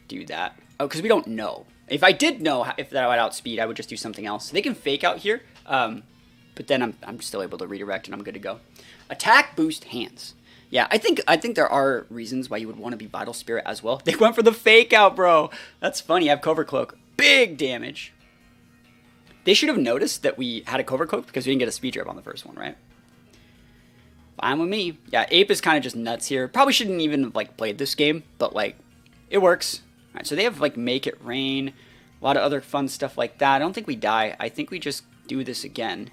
do that. Oh, because we don't know. If I did know if that would outspeed, I would just do something else. They can Fake Out here, but then I'm still able to redirect and I'm good to go. Attack, boost, Hands. Yeah, I think there are reasons why you would want to be Vital Spirit as well. They went for the Fake Out, bro. That's funny. I have Cover Cloak. Big damage. They should have noticed that we had a Cover Cloak because we didn't get a Speed Drip on the first one, right? Fine with me. Yeah, Ape is kind of just nuts here. Probably shouldn't even have, like, played this game, but, like, it works. All right, so they have, like, Make It Rain, a lot of other fun stuff like that. I don't think we die. I think we just do this again.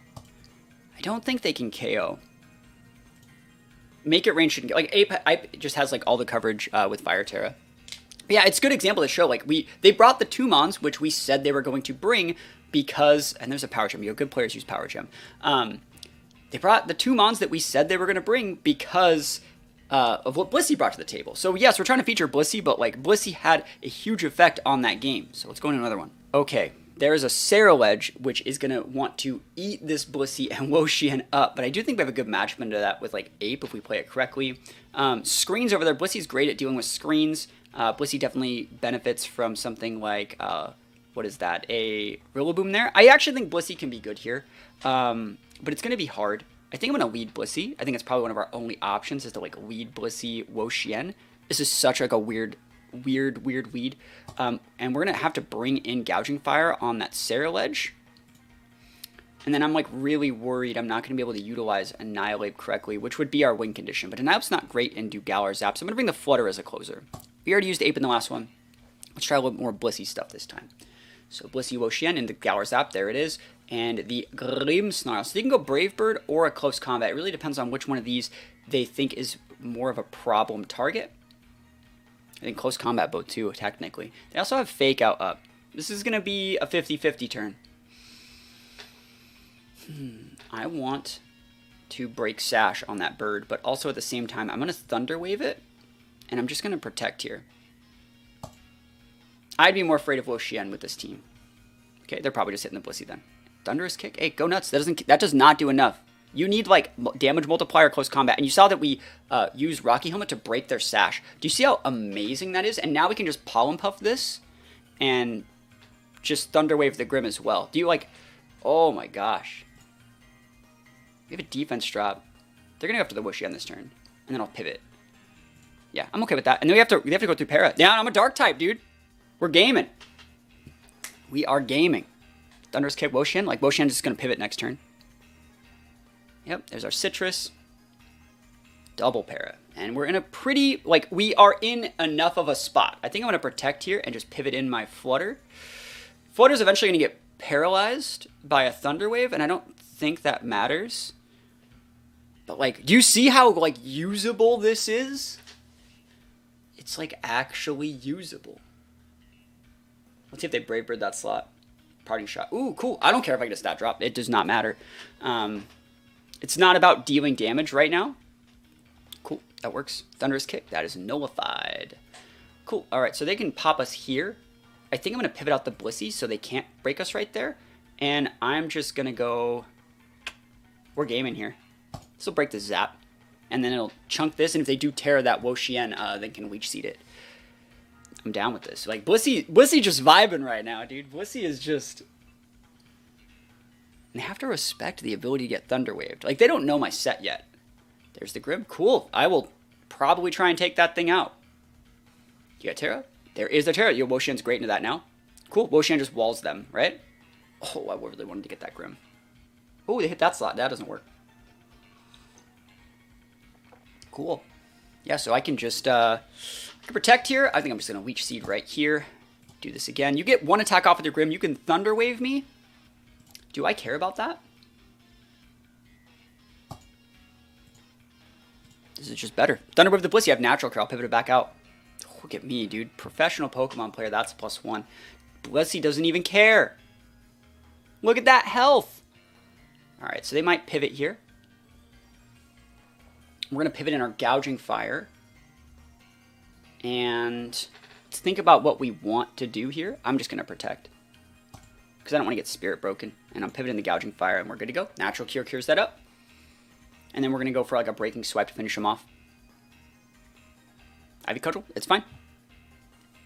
I don't think they can KO. Make It Rain shouldn't get, like, Ape just has, like, all the coverage with Fire Terra. Yeah, it's a good example to show, like, they brought the two mons, which we said they were going to bring because, and there's a Power Gem. You know, good players use Power Gem. They brought the two mons that we said they were going to bring because of what Blissey brought to the table. So yes, we're trying to feature Blissey, but like Blissey had a huge effect on that game. So let's go into another one. Okay, there is a Ceruledge, which is going to want to eat this Blissey and Wo-Chien up, but I do think we have a good matchup into that with like Ape if we play it correctly. Screens over there, Blissey's great at dealing with screens. Blissey definitely benefits from something like, what is that, a Rillaboom there. I actually think Blissey can be good here. But it's going to be hard. I think I'm going to lead Blissey. I think it's probably one of our only options is to like lead Blissey Wo-Chien. This is such like a weird lead. And we're going to have to bring in Gouging Fire on that Ceruledge. And then I'm like really worried I'm not going to be able to utilize Annihilate correctly, which would be our win condition. But Annihilate's not great in do Galar Zap, so I'm going to bring the Flutter as a closer. We already used Ape in the last one. Let's try a little more Blissey stuff this time. So Blissey Wo-Chien into Galar Zap, there it is. And the Grimmsnarl. So they can go Brave Bird or a Close Combat. It really depends on which one of these they think is more of a problem target. I think Close Combat both too, technically. They also have Fake Out up. This is going to be a 50-50 turn. I want to break Sash on that bird, but also at the same time, I'm going to Thunder Wave it, and I'm just going to protect here. I'd be more afraid of Wo-Chien with this team. Okay, they're probably just hitting the Blissey then. Thunderous Kick? Hey, go nuts. That does not do enough. You need, like, damage multiplier close combat. And you saw that we used Rocky Helmet to break their Sash. Do you see how amazing that is? And now we can just Pollen Puff this and just Thunder Wave the Grim as well. Do you, like... Oh, my gosh. We have a defense drop. They're going to go after the Wo-Chien this turn. And then I'll pivot. Yeah, I'm okay with that. And then we have to go through Para. Yeah, I'm a Dark type, dude. We're gaming. We are gaming. Thunderous Kick Wo-Chien. Like, Wo-Chien is just going to pivot next turn. Yep, there's our Citrus. Double Para. And we're in a pretty, like, we are in enough of a spot. I think I'm going to protect here and just pivot in my Flutter. Flutter's eventually going to get paralyzed by a Thunder Wave, and I don't think that matters. But, like, do you see how, like, usable this is? It's, like, actually usable. Let's see if they Brave Bird that slot. Parting Shot. Ooh, cool. I don't care if I get a stat drop. It does not matter. It's not about dealing damage right now. Cool. That works. Thunderous Kick. That is nullified. Cool. All right. So they can pop us here. I think I'm going to pivot out the Blissey so they can't break us right there. And I'm just going to go... We're gaming here. This will break the Zap. And then it'll chunk this. And if they do tear that Wo-Chien, they can Leech Seed it. I'm down with this. Like, Blissey just vibing right now, dude. Blissey is just... They have to respect the ability to get Thunder Waved. Like, they don't know my set yet. There's the Grim. Cool. I will probably try and take that thing out. You got Terra? There is the Terra. Yo, Wo-Chien's great into that now. Cool. Wo-Chien just walls them, right? Oh, I really wanted to get that Grim. Oh, they hit that slot. That doesn't work. Cool. Yeah, so I can just I can protect here. I think I'm just going to Leech Seed right here. Do this again. You get one attack off with your Grim. You can Thunder Wave me. Do I care about that? This is just better. Thunder Wave the Blissey. I have Natural Cure. I'll pivot it back out. Oh, look at me, dude. Professional Pokemon player. That's +1. Blissey doesn't even care. Look at that health. Alright, so they might pivot here. We're going to pivot in our Gouging Fire. And let's think about what we want to do here. I'm just going to protect. Because I don't want to get Spirit Broken. And I'm pivoting the Gouging Fire and we're good to go. Natural Cure cures that up. And then we're going to go for like a Breaking Swipe to finish him off. Ivy Cudgel, it's fine.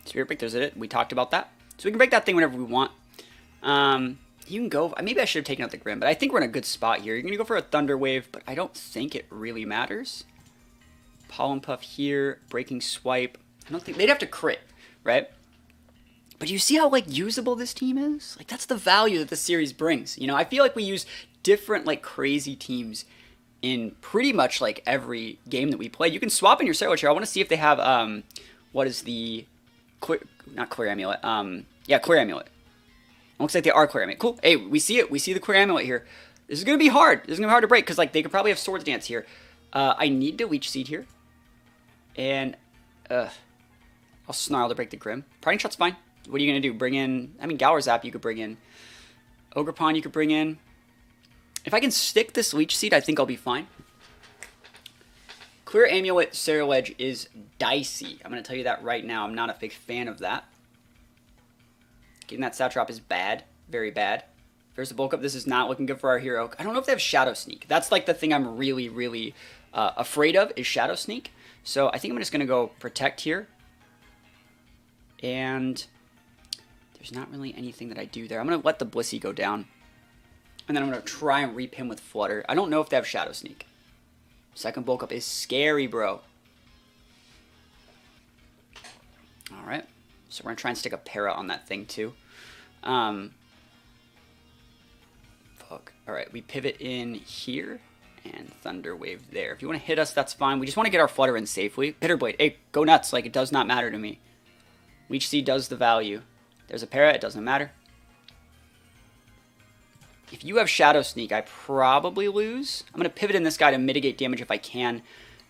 Spirit Break, there's it. We talked about that. So we can break that thing whenever we want. You can go, maybe I should have taken out the Grim, but I think we're in a good spot here. You're going to go for a Thunder Wave, but I don't think it really matters. Pollen Puff here, Breaking Swipe. I don't think, they'd have to crit, right? But you see how, like, usable this team is? Like, that's the value that the series brings. You know, I feel like we use different, like, crazy teams in pretty much, like, every game that we play. You can swap in your Scarlet here. I want to see if they have, what is the, not Clear Amulet, yeah, Clear Amulet. Looks like they are Clear Amulet. Cool. Hey, we see it. We see the Clear Amulet here. This is going to be hard. This is going to be hard to break because, like, they could probably have Swords Dance here. I need to Leech Seed here. And, I'll Snarl to break the Grim. Parting Shot's fine. What are you going to do? Bring in, I mean, Gower Zap you could bring in. Ogerpon you could bring in. If I can stick this Leech Seed, I think I'll be fine. Clear Amulet Cerulege is dicey. I'm going to tell you that right now. I'm not a big fan of that. Getting that stat drop is bad. Very bad. There's the bulk up. This is not looking good for our hero. I don't know if they have Shadow Sneak. That's like the thing I'm really, really afraid of is Shadow Sneak. So I think I'm just going to go Protect here. And there's not really anything that I do there. I'm going to let the Blissey go down. And then I'm going to try and reap him with Flutter. I don't know if they have Shadow Sneak. Second bulk up is scary, bro. Alright. So we're going to try and stick a Para on that thing too. Fuck. Alright, we pivot in here. And Thunder Wave there. If you want to hit us, that's fine. We just want to get our Flutter in safely. Pitter Blade. Hey, go nuts. Like, it does not matter to me. Leech Seed does the value. There's a Para. It doesn't matter. If you have Shadow Sneak, I probably lose. I'm going to pivot in this guy to mitigate damage if I can.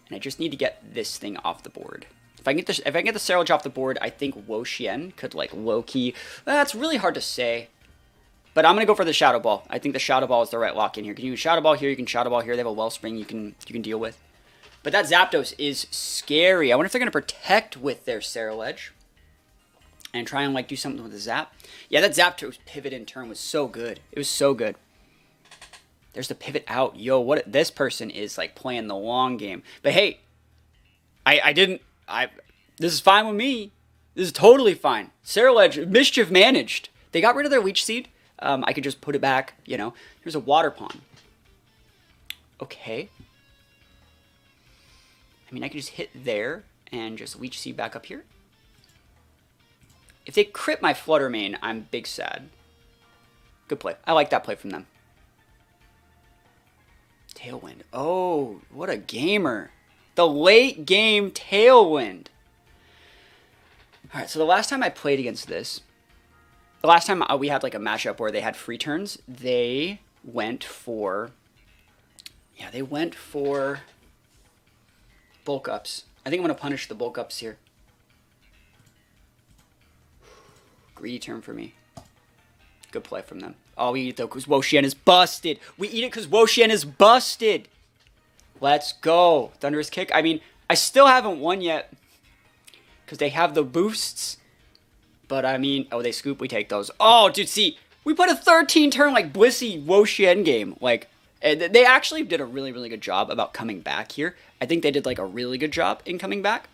And I just need to get this thing off the board. If I can get the Cerulege off the board, I think Wo-Chien could, like, low-key... That's really hard to say. But I'm going to go for the Shadow Ball. I think the Shadow Ball is the right lock in here. You can Shadow Ball here, you can Shadow Ball here. They have a Wellspring you can deal with. But that Zapdos is scary. I wonder if they're going to protect with their Ceruledge and try and like do something with the Zap. Yeah, that Zapdos pivot in turn was so good. It was so good. There's the pivot out. Yo, what this person is like playing the long game. But hey, this is fine with me. This is totally fine. Ceruledge, mischief managed. They got rid of their Leech Seed. I could just put it back, you know. Here's a Water Pond. Okay. I mean, I could just hit there and just Leech Seed back up here. If they crit my Flutter Mane, I'm big sad. Good play. I like that play from them. Tailwind. Oh, what a gamer. The late game Tailwind. All right, so the last time I played against this, the last time we had like a matchup where they had free turns, they went for, yeah, they went for bulk ups. I think I'm going to punish the bulk ups here. Greedy turn for me. Good play from them. Oh, we eat it though because Wo-Chien is busted. We eat it because Wo-Chien is busted. Let's go. Thunderous Kick. I mean, I still haven't won yet because they have the boosts. But I mean, oh, they scoop. We take those. Oh, dude, see, we put a 13 turn like Blissey Wo-Chien game. Like, they actually did a really, really good job about coming back here. I think they did like a really good job in coming back.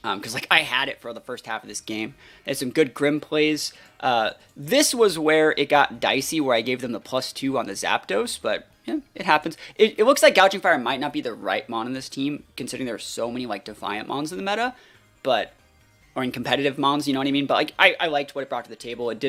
Because like I had it for the first half of this game. They had some good Grim plays. This was where it got dicey, where I gave them the +2 on the Zapdos, but yeah, it happens. It looks like Gouging Fire might not be the right mon in this team, considering there are so many like Defiant mons in the meta, or in competitive mons, you know what I mean? But like I liked what it brought to the table. It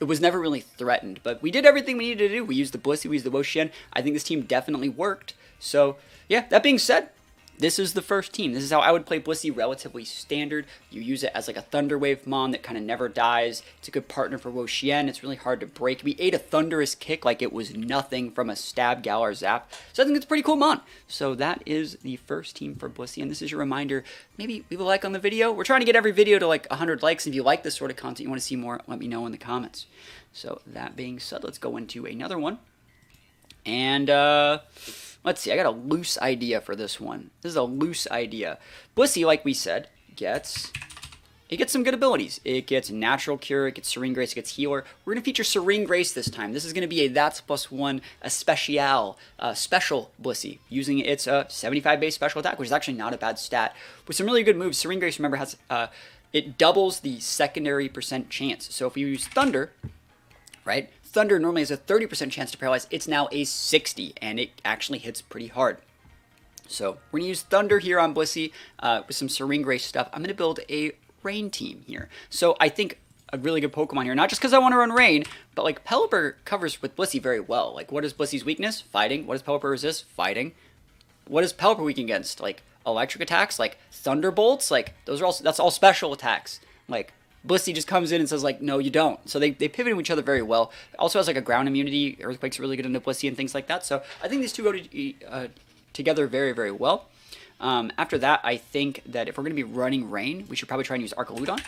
was never really threatened, but we did everything we needed to do. We used the Blissey, we used the Wo-Chien. I think this team definitely worked. So yeah, that being said, this is the first team. This is how I would play Blissey, relatively standard. You use it as like a Thunder Wave mon that kind of never dies. It's a good partner for Wo-Chien. It's really hard to break. We ate a Thunderous Kick like it was nothing from a Stab, Galar, Zap. So I think it's a pretty cool mon. So that is the first team for Blissey. And this is your reminder, maybe leave a like on the video. We're trying to get every video to like 100 likes. If you like this sort of content, you want to see more, let me know in the comments. So that being said, let's go into another one. And let's see, I got a loose idea for this one. This is a loose idea. Blissey, like we said, gets some good abilities. It gets Natural Cure, it gets Serene Grace, it gets Healer. We're going to feature Serene Grace this time. This is going to be a THATSAplusONE, a special Blissey, using its 75 base special attack, which is actually not a bad stat. With some really good moves, Serene Grace, remember, has it doubles the secondary % chance. So if you use Thunder, right? Thunder normally has a 30% chance to paralyze. It's now a 60, and it actually hits pretty hard. So we're going to use Thunder here on Blissey with some Serene Grace stuff. I'm going to build a Rain team here. So I think a really good Pokemon here, not just because I want to run Rain, but like Pelipper covers with Blissey very well. Like, what is Blissey's weakness? Fighting. What does Pelipper resist? Fighting. What is Pelipper weak against? Like electric attacks, like Thunderbolts. Like that's all special attacks. Like Blissey just comes in and says, like, no, you don't. So they pivot to each other very well. It also has, like, a ground immunity. Earthquake's really good into Blissey and things like that. So I think these two go together very, very well. After that, I think that if we're going to be running Rain, we should probably try and use Archaludon.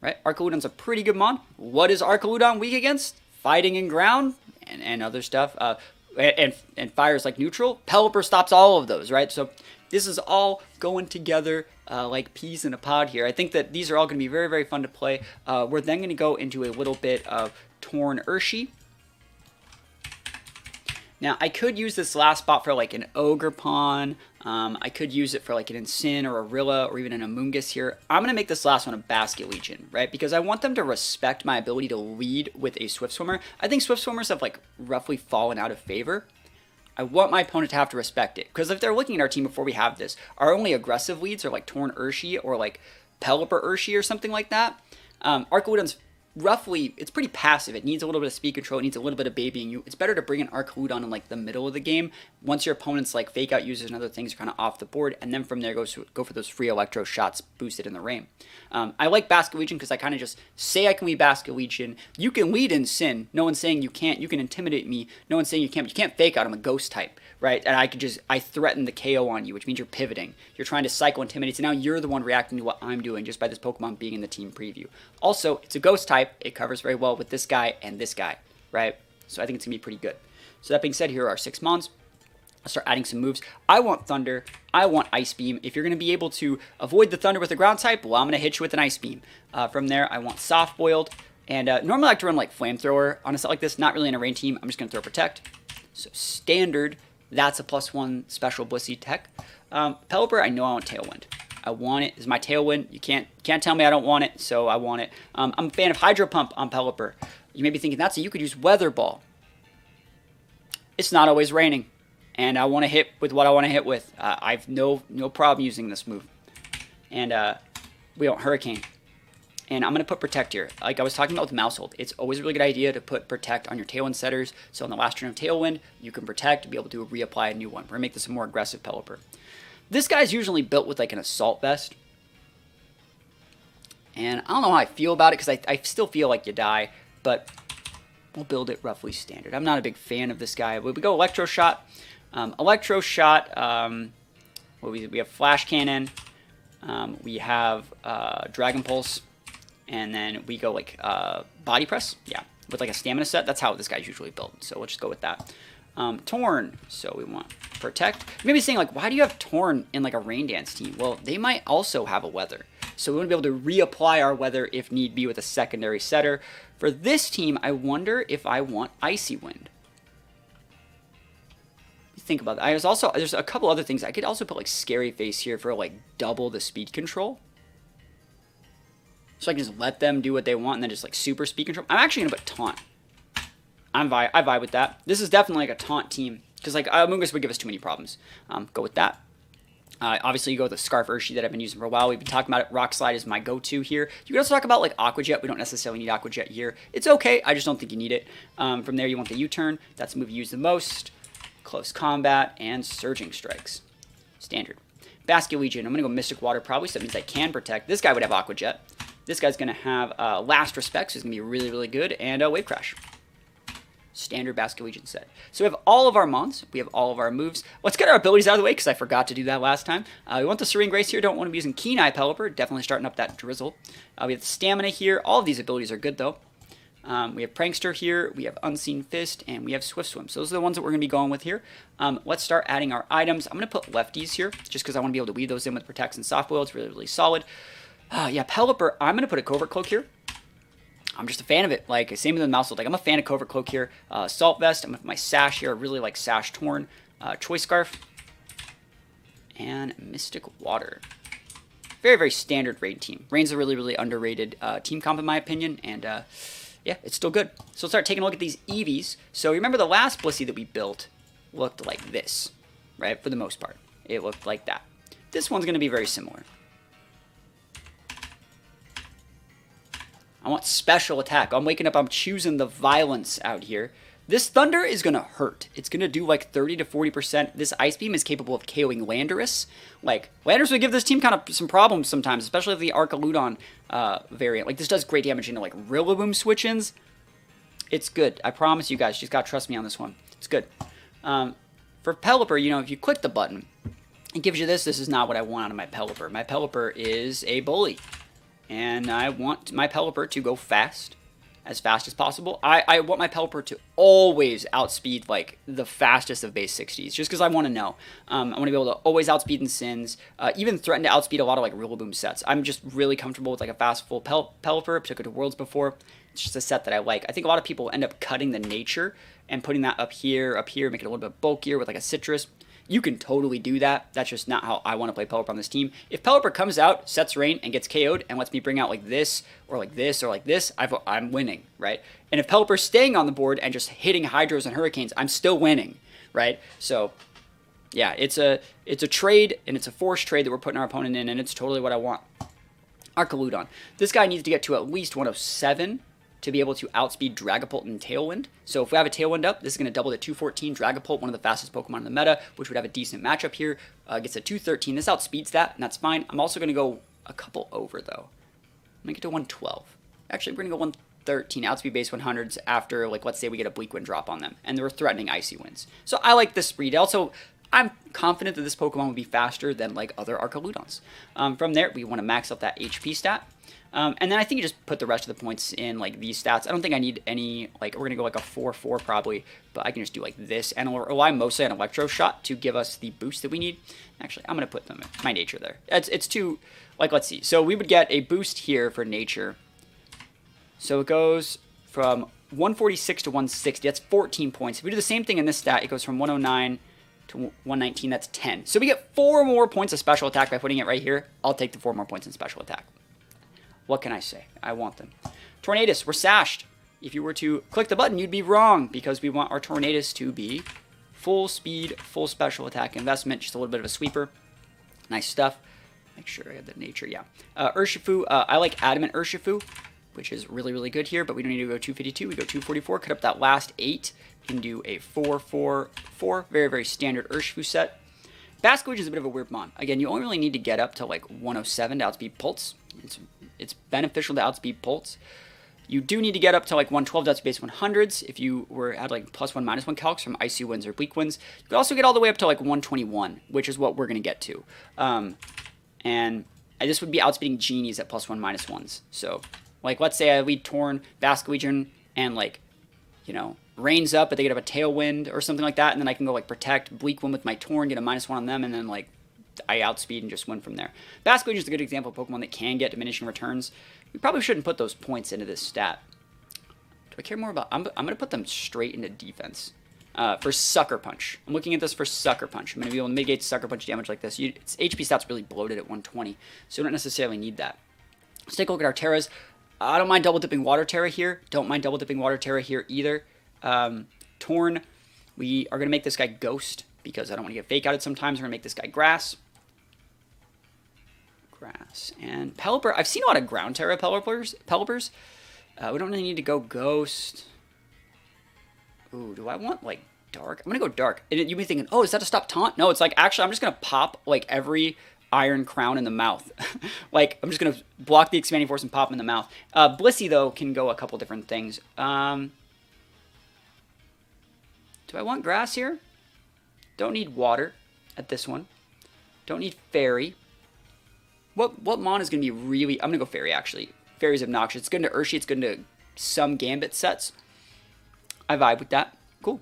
Right? Archaludon's a pretty good mon. What is Archaludon weak against? Fighting and ground and other stuff. And fire's, like, neutral. Pelipper stops all of those, right? So this is all going together like peas in a pod here. I think that these are all going to be very, very fun to play. We're then going to go into a little bit of Torn Urshi. Now, I could use this last spot for like an Ogre Pawn. I could use it for like an Incin or a Rilla or even an Amoonguss here. I'm going to make this last one a Basket Legion, right? Because I want them to respect my ability to lead with a Swift Swimmer. I think Swift Swimmers have like roughly fallen out of favor. I want my opponent to have to respect it. Because if they're looking at our team before we have this, our only aggressive leads are like Torn Urshi or like Pelipper Urshi or something like that. Archaludon's roughly, it's pretty passive. It needs a little bit of speed control. It needs a little bit of babying you. It's better to bring an Archaludon in like the middle of the game. Once your opponent's like fake out uses and other things are kind of off the board, and then from there go for those free Electro shots boosted in the rain. I like Basket Legion because I kind of just say I can lead Basket Legion. You can lead in Sin. No one's saying you can't. You can intimidate me. No one's saying you can't. But you can't fake out. I'm a ghost type, right? And I threaten the KO on you, which means you're pivoting. You're trying to cycle intimidate. So now you're the one reacting to what I'm doing just by this Pokemon being in the team preview. Also, it's a ghost type. type, it covers very well with this guy and this guy, right? So I think it's going to be pretty good. So that being said, here are our 6 mons. I'll start adding some moves. I want Thunder. I want Ice Beam. If you're going to be able to avoid the Thunder with a ground type, well, I'm going to hit you with an Ice Beam. From there, I want Soft Boiled. And normally I like to run like Flamethrower on a set like this. Not really in a rain team. I'm just going to throw Protect. So standard, that's a +1 special Blissey tech. Pelipper, I know I want Tailwind. I want it. This is my Tailwind. You can't tell me I don't want it, so I want it. I'm a fan of Hydro Pump on Pelipper. You may be thinking, that's you could use Weather Ball. It's not always raining. And I want to hit with what I want to hit with. I've no problem using this move. And we want Hurricane. And I'm going to put Protect here. Like I was talking about with Mousehold, it's always a really good idea to put Protect on your Tailwind setters. So on the last turn of Tailwind, you can Protect to be able to reapply a new one. We're going to make this a more aggressive Pelipper. This guy's usually built with like an Assault Vest. And I don't know how I feel about it because I still feel like you die. But we'll build it roughly standard. I'm not a big fan of this guy. But we go Electro Shot. Electro Shot, we have Flash Cannon, we have Dragon Pulse, and then we go like Body Press, yeah, with like a stamina set. That's how this guy's usually built, so we'll just go with that. Torn, so we want Protect. You may be saying like, why do you have Torn in like a Rain Dance team? Well, they might also have a Weather, so we want to be able to reapply our Weather if need be with a secondary setter. For this team, I wonder if I want Icy Wind. Think about that. There's a couple other things. I could also put like Scary Face here for like double the speed control. So I can just let them do what they want and then just like super speed control. I'm actually going to put Taunt. I vibe with that. This is definitely like a Taunt team because like Amoonguss would give us too many problems. Go with that. Obviously, you go with the Scarf Urshi that I've been using for a while. We've been talking about it. Rock Slide is my go-to here. You can also talk about like Aqua Jet. We don't necessarily need Aqua Jet here. It's okay. I just don't think you need it. From there, you want the U-Turn. That's the move you use the most. Close Combat, and Surging Strikes. Standard. Basket Legion, I'm going to go Mystic Water probably, so that means I can Protect. This guy would have Aqua Jet. This guy's going to have Last Respect, so he's going to be really, really good, and Wave Crash. Standard Basket Legion set. So we have all of our mons, we have all of our moves. Let's get our abilities out of the way, because I forgot to do that last time. We want the Serene Grace here, don't want to be using Keen Eye Pelipper, definitely starting up that Drizzle. We have the Stamina here, all of these abilities are good though. We have Prankster here, we have Unseen Fist, and we have Swift Swim. So those are the ones that we're going to be going with here. Let's start adding our items. I'm going to put Lefties here, just because I want to be able to weave those in with Protects and Soft Boil. It's really, really solid. Yeah, Pelipper, I'm going to put a Covert Cloak here. I'm just a fan of it. Like, same with the Mousehold. Like, I'm a fan of Covert Cloak here. Assault Vest, I'm going to put my Sash here. I really like Sash Torn. Choice Scarf. And Mystic Water. Very, very standard raid team. Rain's a really, really underrated team comp in my opinion, and yeah, it's still good. So let's start taking a look at these EVs. So remember the last Blissey that we built looked like this, right? For the most part, it looked like that. This one's going to be very similar. I want special attack. I'm waking up, I'm choosing the violence out here. This Thunder is going to hurt. It's going to do like 30 to 40%. This Ice Beam is capable of KOing Landorus. Like, Landorus would give this team kind of some problems sometimes, especially with the Archaludon variant. Like, this does great damage into like Rillaboom switch-ins. It's good. I promise you guys. You just got to trust me on this one. It's good. For Pelipper, you know, if you click the button, it gives you this. This is not what I want out of my Pelipper. My Pelipper is a bully. And I want my Pelipper to go fast as possible. I want my Pelipper to always outspeed like the fastest of base 60s, just because I want to know. I want to be able to always outspeed in Sins, even threaten to outspeed a lot of like Rillaboom sets. I'm just really comfortable with like a fast full Pelipper. Took it to Worlds before. It's just a set that I like. I think a lot of people end up cutting the nature and putting that up here, make it a little bit bulkier with like a citrus. You can totally do that. That's just not how I want to play Pelipper on this team. If Pelipper comes out, sets Rain, and gets KO'd, and lets me bring out like this, or like this, or like this, I'm winning, right? And if Pelipper's staying on the board and just hitting Hydros and Hurricanes, I'm still winning, right? So, yeah, it's a trade, and it's a forced trade that we're putting our opponent in, and it's totally what I want. Archaludon. This guy needs to get to at least 107 to be able to outspeed Dragapult and Tailwind. So if we have a Tailwind up, this is going to double to 214. Dragapult, one of the fastest Pokemon in the meta, which would have a decent matchup here, gets a 213. This outspeeds that, and that's fine. I'm also going to go a couple over, though. I'm going to get to 112. Actually, we're going to go 113, outspeed base 100s after, like, let's say we get a Bleak Wind drop on them, and they're threatening Icy Winds. So I like this breed. Also, I'm confident that this Pokemon would be faster than, like, other Archaludons. From there, we want to max out that HP stat. And then I think you just put the rest of the points in like these stats. I don't think I need any, like, we're going to go like a 4-4 probably, but I can just do like this and rely mostly on Electro Shot to give us the boost that we need. Actually, I'm going to put them in my nature there. It's too, like, let's see. So we would get a boost here for nature. So it goes from 146 to 160. That's 14 points. If we do the same thing in this stat, it goes from 109 to 119. That's 10. So we get 4 more points of special attack by putting it right here. I'll take the 4 more points in special attack. What can I say? I want them. Tornadus, we're sashed. If you were to click the button, you'd be wrong because we want our Tornadus to be full speed, full special attack investment, just a little bit of a sweeper. Nice stuff. Make sure I have the nature, yeah. Urshifu, I like Adamant Urshifu, which is really, really good here, but we don't need to go 252. We go 244, cut up that last 8. We can do a 4-4-4. Very, very standard Urshifu set. Basculage is a bit of a weird mon. Again, you only really need to get up to like 107 to outspeed Pulse. It's beneficial to outspeed Pulse. You do need to get up to like 112 to outspeed base 100s if you were at like +1, -1 calcs from Icy Winds or Bleak Winds. You could also get all the way up to like 121, which is what we're going to get to. And this would be outspeeding Genies at +1, -1s. So, like, let's say I lead Torn, Basculegion, and like, you know, Rains up, but they get up a Tailwind or something like that, and then I can go like Protect, Bleak Wind with my Torn, get a -1 on them, and then like I outspeed and just win from there. Basculegion is a good example of Pokemon that can get diminishing returns. We probably shouldn't put those points into this stat. Do I care more about... I'm going to put them straight into defense. For Sucker Punch. I'm looking at this for Sucker Punch. I'm going to be able to mitigate Sucker Punch damage like this. Its HP stat's really bloated at 120, so we don't necessarily need that. Let's take a look at our Terras. I don't mind double dipping Water Terra here. Don't mind double dipping Water Terra here either. Torn, we are going to make this guy Ghost because I don't want to get Fake Outed sometimes. We're going to make this guy Grass. And Pelipper, I've seen a lot of Ground Terra Pelipers. We don't really need to go Ghost. Ooh, do I want, like, Dark? I'm going to go Dark. And you'd be thinking, oh, is that to stop Taunt? No, it's like, actually, I'm just going to pop, like, every Iron Crown in the mouth. Like, I'm just going to block the Expanding Force and pop them in the mouth. Blissey, though, can go a couple different things. Do I want Grass here? Don't need Water at this one. Don't need Fairy. What mon is going to be really... I'm going to go Fairy, actually. Fairy's obnoxious. It's good into Urshi. It's good into some Gambit sets. I vibe with that. Cool.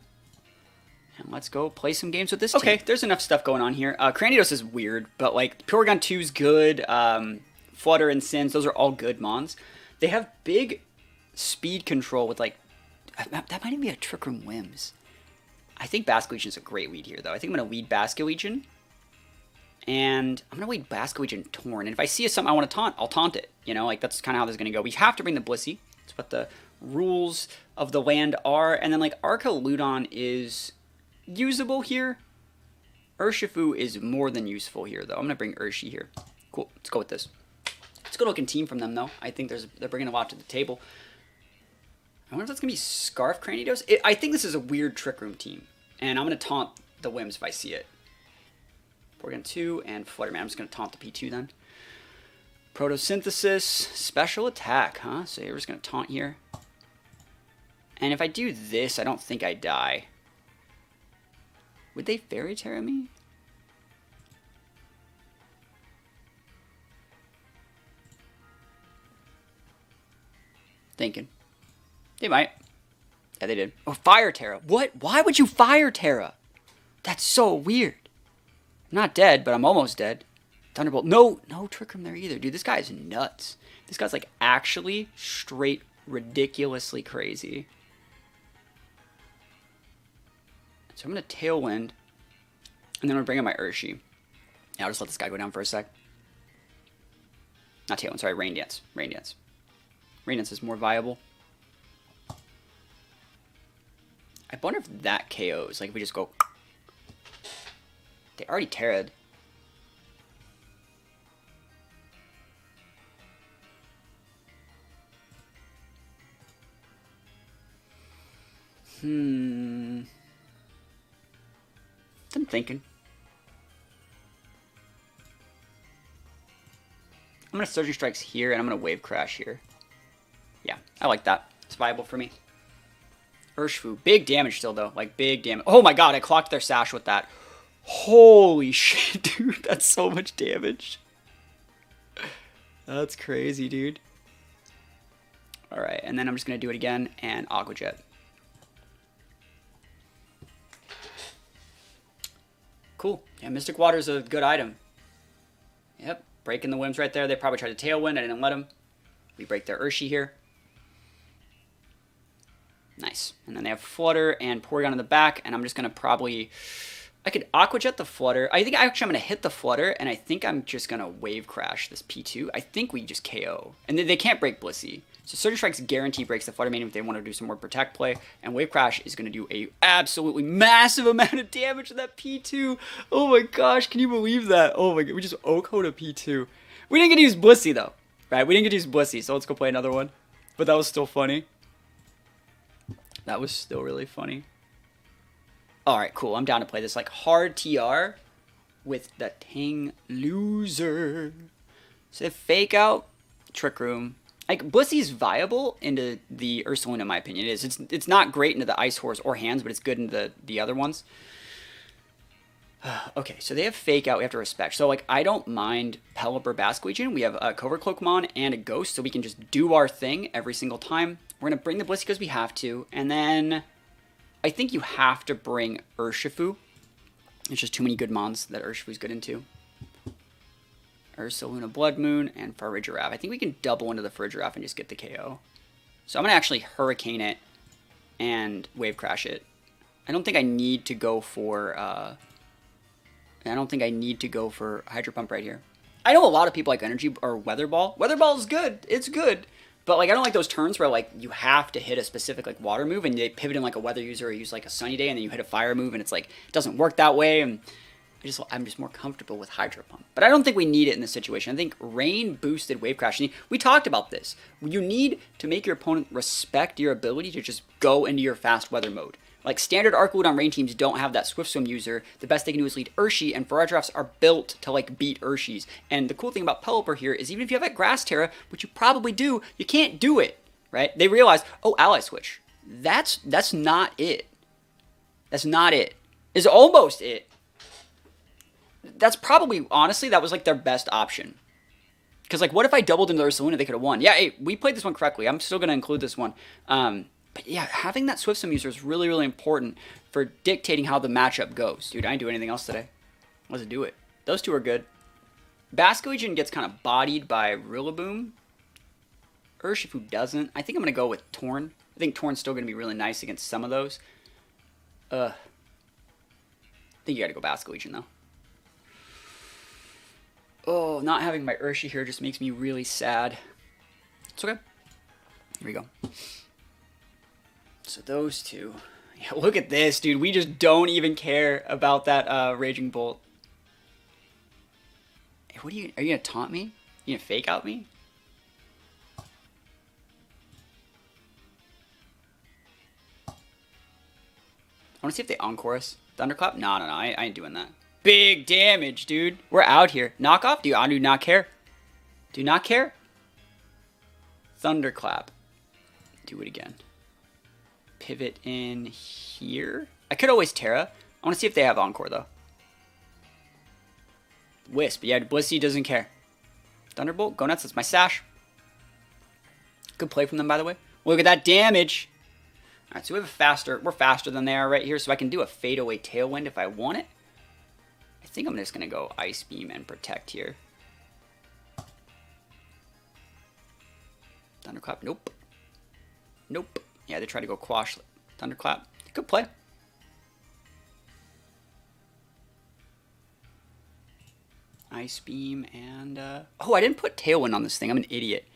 And let's go play some games with this team. Okay, there's enough stuff going on here. Cranidos is weird, but like Porygon 2 is good. Flutter and Sins, those are all good mons. They have big speed control with like... That might even be a Trick Room Whims. I think Basculegion is a great lead here, though. I think I'm going to lead Basculegion. And I'm going to lead Basculegion Torn. And if I see something I want to taunt, I'll taunt it. You know, like that's kind of how this is going to go. We have to bring the Blissey. That's what the rules of the land are. And then like Archaludon is usable here. Urshifu is more than useful here, though. I'm going to bring Urshi here. Cool. Let's go with this. It's a good looking team from them, though. I think they're bringing a lot to the table. I wonder if that's going to be Scarf Cranidos. I think this is a weird Trick Room team. And I'm going to taunt the Whims if I see it. Porygon 2 and Flutterman. I'm just going to taunt the P2 then. Photosynthesis, special attack, huh? So you're just going to taunt here. And if I do this, I don't think I die. Would they Fairy Terra me? Thinking. They might. Yeah, they did. Oh, Fire Terra. What? Why would you Fire Terra? That's so weird. I'm not dead, but I'm almost dead. Thunderbolt. No Trick Room there either. Dude, this guy is nuts. This guy's like actually straight ridiculously crazy. So I'm going to Tailwind. And then I'm going to bring in my Urshi. Yeah, I'll just let this guy go down for a sec. Not Tailwind, sorry, Rain Dance. Rain Dance. Rain Dance is more viable. I wonder if that KOs. Like if we just go... They already Terra'd. I'm thinking. I'm going to Surgery Strikes here, and I'm going to Wave Crash here. Yeah, I like that. It's viable for me. Urshifu. Big damage still, though. Like, big damage. Oh my god, I clocked their Sash with that. Holy shit, dude. That's so much damage. That's crazy, dude. Alright, and then I'm just going to do it again, and Aqua Jet. Cool. Yeah, Mystic Water is a good item. Yep, breaking the whims right there. They probably tried to Tailwind. I didn't let them. We break their Urshi here. Nice. And then they have Flutter and Porygon in the back, and I'm just going to probably... I could Aqua Jet the Flutter. I think actually I'm going to hit the Flutter, and I think I'm just going to Wave Crash this P2. I think we just KO. And they can't break Blissey. So Surge Strike's guarantee breaks the Flutter Mane if they want to do some more Protect play. And Wave Crash is going to do a absolutely massive amount of damage to that P2. Oh my gosh, can you believe that? Oh my god, we just OHKO'd a P2. We didn't get to use Blissey though, right? We didn't get to use Blissey, so let's go play another one. But that was still funny. That was still really funny. Alright, cool. I'm down to play this like hard TR with the Tang Loser. So they Fake Out, Trick Room. Like, Blissey's viable into the Ursaluna, in my opinion. It is. It's not great into the Ice Horse or Hands, but it's good into the other ones. Okay, so they have Fake Out. We have to respect. So, like, I don't mind Pelip or Basquegian. We have a Covert Cloakmon and a Ghost, so we can just do our thing every single time. We're going to bring the Blissey because we have to. And then I think you have to bring Urshifu. There's just too many good mons that Urshifu's good into. Ursaluna Blood Moon and Farigiraf. I think we can double into the Farigiraf and just get the KO. So I'm going to actually Hurricane it and Wave Crash it. I don't think I need to go for... Hydro Pump right here. I know a lot of people like Energy or Weather Ball. Weather Ball is good. It's good. But like I don't like those turns where like you have to hit a specific like water move and they pivot in like a weather user or use like a sunny day and then you hit a fire move and it's like it doesn't work that way and I'm just more comfortable with Hydro Pump. But I don't think we need it in this situation. I think Rain boosted Wave Crash. We talked about this. You need to make your opponent respect your ability to just go into your fast weather mode. Like standard Arcwood on Rain teams don't have that Swift Swim user. The best they can do is lead Urshi, and Farigirafs are built to like beat Urshis. And the cool thing about Pelipper here is even if you have that Grass Terra, which you probably do, you can't do it, right? They realize, oh, Ally Switch. That's not it. That's not it. It's almost it. That's probably, honestly, that was like their best option. Because like, what if I doubled into Ursaluna? They could have won. Yeah, hey, we played this one correctly. I'm still going to include this one. But yeah, having that Swift Swim user is really, really important for dictating how the matchup goes. Dude, I didn't do anything else today. Let's do it. Those two are good. Basquegian gets kind of bodied by Rillaboom. Urshifu doesn't. I think I'm going to go with Torn. I think Torn's still going to be really nice against some of those. I think you got to go Basquegian, though. Oh, not having my Urshi here just makes me really sad. It's okay. Here we go. So those two. Yeah, look at this, dude. We just don't even care about that Raging Bolt. Hey, are you gonna taunt me? You gonna Fake Out me? I wanna see if they Encore us. Thunderclap? No, I ain't doing that. Big damage, dude. We're out here. Knockoff? Dude, I do not care. Do not care. Thunderclap. Do it again. Pivot in here. I could always Terra. I want to see if they have Encore, though. Wisp. Yeah, Blissey doesn't care. Thunderbolt. Go nuts. That's my stash. Good play from them, by the way. Look at that damage. All right, so we have a faster... We're faster than they are right here, so I can do a fadeaway Tailwind if I want it. I think I'm just going to go Ice Beam and Protect here. Thunderclap. Nope. Nope. Yeah, they try to go Quash. Thunderclap. Good play. Ice Beam and... Oh, I didn't put Tailwind on this thing. I'm an idiot.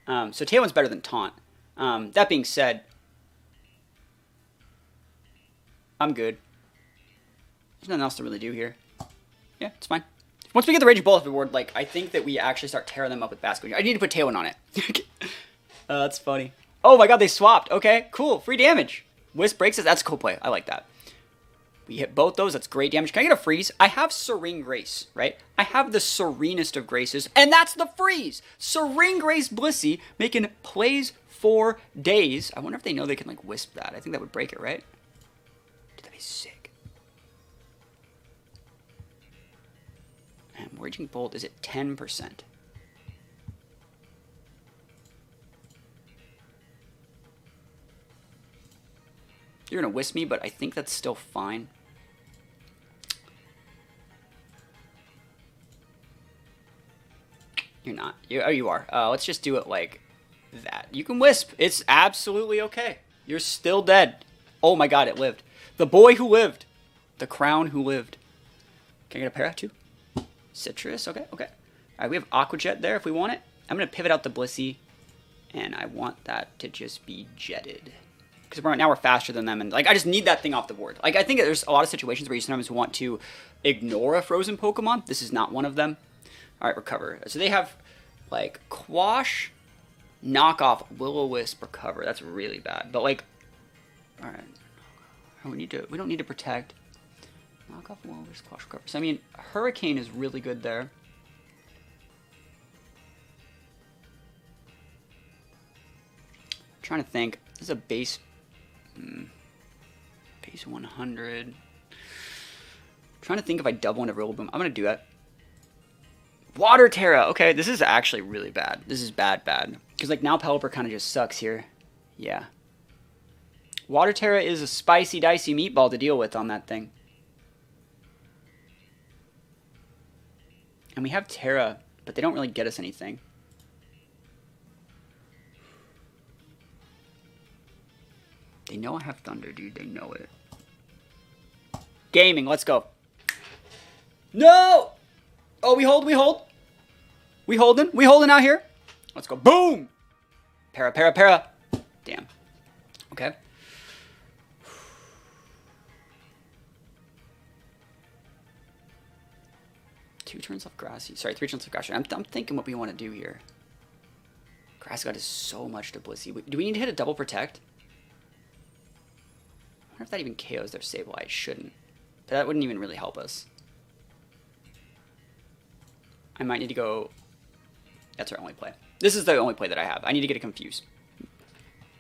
So Tailwind's better than Taunt. That being said, I'm good. There's nothing else to really do here. Yeah, it's fine. Once we get the Raging Bolt reward, like, I think that we actually start tearing them up with Basquegian. I need to put Tailwind on it. That's funny. Oh my god, they swapped. Okay, cool. Free damage. Wisp breaks it. That's a cool play. I like that. We hit both those. That's great damage. Can I get a freeze? I have Serene Grace, right? I have the serenest of graces, and that's the freeze. Serene Grace Blissey making plays for days. I wonder if they know they can, like, Wisp that. I think that would break it, right? Dude, that'd be sick. And Raging Bolt is at 10%. You're going to Wisp me, but I think that's still fine. You're not. Oh, you are. Let's just do it like that. You can Wisp. It's absolutely okay. You're still dead. Oh my god, it lived. The boy who lived. The crown who lived. Can I get a para too? Citrus. Okay, okay. Alright, we have Aqua Jet there if we want it. I'm going to pivot out the Blissey. And I want that to just be jetted. Because right now we're faster than them. And like I just need that thing off the board. Like I think there's a lot of situations where you sometimes want to ignore a frozen Pokemon. This is not one of them. Alright, Recover. So they have like Quash, Knockoff, Will-O-Wisp, Recover. That's really bad. But like, alright. We don't need to protect. Knockoff, Will-O-Wisp, Quash, Recover. So I mean, Hurricane is really good there. Trying to think. This is a base 100. Trying to think if I double into Rillaboom. I'm gonna do it. Water Terra. Okay, this is actually really bad. This is bad. Because like now Pelipper kind of just sucks here. Yeah. Water Terra is a spicy, dicey meatball to deal with on that thing. And we have Terra, but they don't really get us anything. They know I have Thunder, dude. They know it. Gaming, let's go. No! Oh, we hold. We holding out here. Let's go. Boom! Para. Damn. Okay. 2 turns left Grassy. Sorry, 3 turns left Grassy. I'm thinking what we want to do here. Grassy God is so much to Blissey. Do we need to hit a double protect? I wonder if that even KOs their Sableye. It shouldn't. But that wouldn't even really help us. I might need to go... That's our only play. This is the only play that I have. I need to get it confused.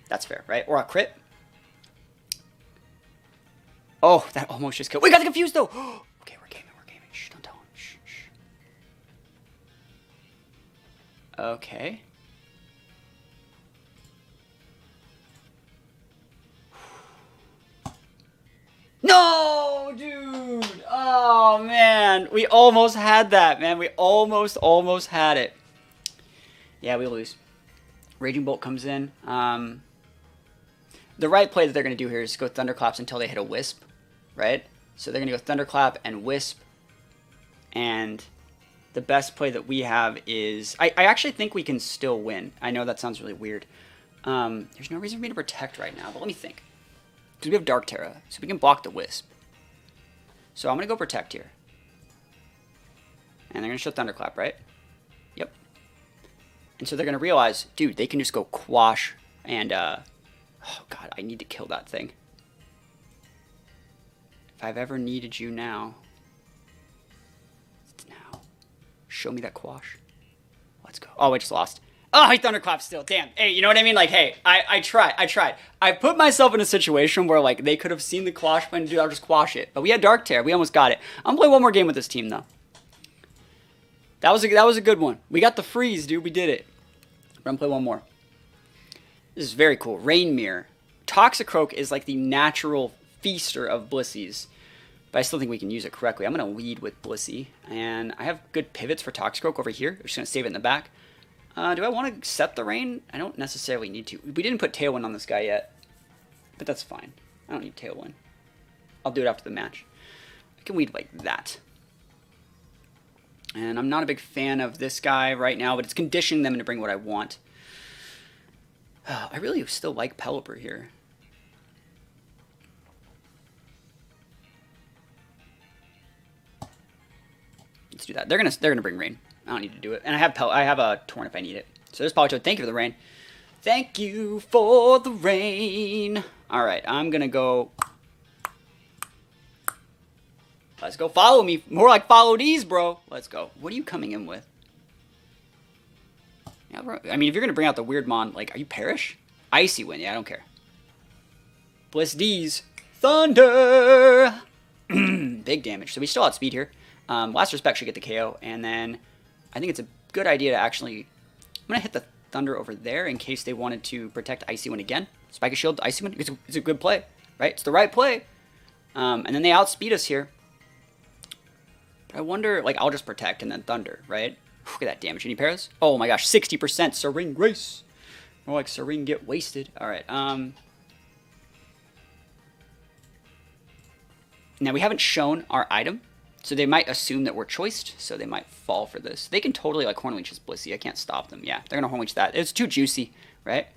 That's fair, right? Or a crit. Oh, that almost just killed. We got the confused, though! Okay, we're gaming. Shh, don't tell him. Shh. Okay. No, dude! Oh, man. We almost had that, man. We almost had it. Yeah, we lose. Raging Bolt comes in. The right play that they're going to do here is go Thunderclaps until they hit a Wisp, right? So they're going to go Thunderclap and Wisp. And the best play that we have is... I actually think we can still win. I know that sounds really weird. There's no reason for me to protect right now, but let me think. Because we have Dark Terra, so we can block the Wisp. So I'm going to go Protect here. And they're going to show Thunderclap, right? Yep. And so they're going to realize, dude, they can just go Quash and... oh, God, I need to kill that thing. If I've ever needed you now... It's now. Show me that Quash. Let's go. Oh, I just lost. Oh, I Thunderclap still. Damn. Hey, you know what I mean? Like, hey, I tried. I put myself in a situation where, like, they could have seen the Quash plan, dude, I'll just Quash it. But we had Dark Terror. We almost got it. I'm going to play one more game with this team, though. That was a good one. We got the freeze, dude. We did it. I'm going to play one more. This is very cool. Rain Mirror. Toxicroak is, like, the natural feaster of Blissey's. But I still think we can use it correctly. I'm going to lead with Blissey. And I have good pivots for Toxicroak over here. I'm just going to save it in the back. Do I want to accept the rain? I don't necessarily need to. We didn't put Tailwind on this guy yet. But that's fine. I don't need Tailwind. I'll do it after the match. I can lead like that. And I'm not a big fan of this guy right now, but it's conditioning them to bring what I want. I really still like Pelipper here. Let's do that. They're gonna bring rain. I don't need to do it. And I have a Torn if I need it. So there's Politoed. Thank you for the rain. Thank you for the rain. Alright, I'm going to go... Let's go follow me. More like follow these, bro. Let's go. What are you coming in with? Yeah, bro. I mean, if you're going to bring out the weird mon, like, are you Perish? Icy Wind. Yeah, I don't care. Bliss D's. Thunder! Big damage. So we still outspeed here. Last Respect should get the KO. And then... I think it's a good idea to actually... I'm going to hit the Thunder over there in case they wanted to protect Icy Wind again. Spike a Shield, Icy Wind. It's a good play. right? It's the right play. And then they outspeed us here. But I wonder, like, I'll just protect and then Thunder, right? Look at that damage. Any pairs? Oh my gosh, 60%. Serene Grace. More like Serene get wasted. All right. Now, we haven't shown our item, so they might assume that we're choiced, so they might fall for this. They can totally, like, Horn Leech this Blissey. I can't stop them. Yeah, they're going to Horn Leech that. It's too juicy, right?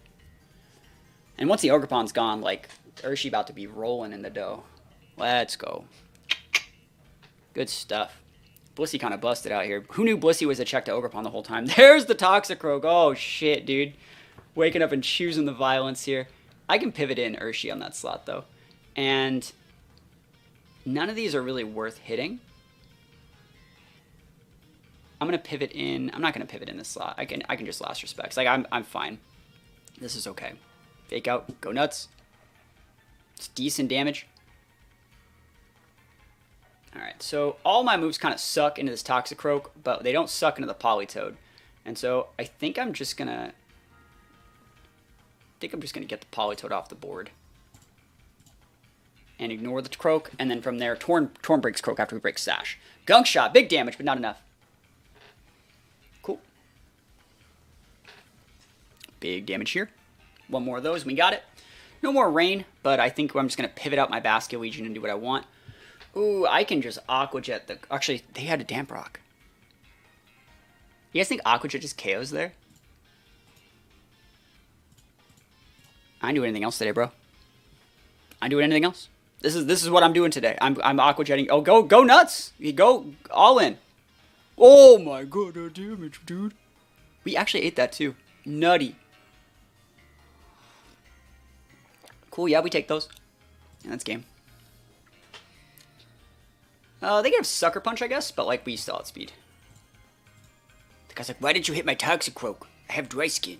And once the Ogerpon's gone, like, Urshi about to be rolling in the dough. Let's go. Good stuff. Blissey kind of busted out here. Who knew Blissey was a check to Ogerpon the whole time? There's the Toxicroak. Oh, shit, dude. Waking up and choosing the violence here. I can pivot in Urshi on that slot, though. And none of these are really worth hitting. I'm going to pivot in. I'm not going to pivot in this slot. I can just Last Respects. Like, I'm fine. This is okay. Fake out. Go nuts. It's decent damage. Alright, so all my moves kind of suck into this Toxicroak, but they don't suck into the Politoed. And so I think I'm just going to get the Politoed off the board. And ignore the Croak, and then from there, Torn breaks Croak after we break Sash. Gunk Shot, big damage, but not enough. Cool. Big damage here. One more of those, and we got it. No more Rain, but I think I'm just going to pivot out my Basket Legion and do what I want. Ooh, I can just Aqua Jet the... Actually, they had a Damp Rock. You guys think Aqua Jet just KOs there? I didn't do anything else today, bro. I didn't do anything else. This is what I'm doing today. I'm Aqua Jetting. Oh, go nuts! You go all in. Oh my god, that damage, dude. We actually ate that too. Nutty. Cool, yeah, we take those. Yeah, that's game. They can have Sucker Punch, I guess, but, like, we still outspeed. The guy's like, why did you hit my Toxicroak? I have Dry Skin.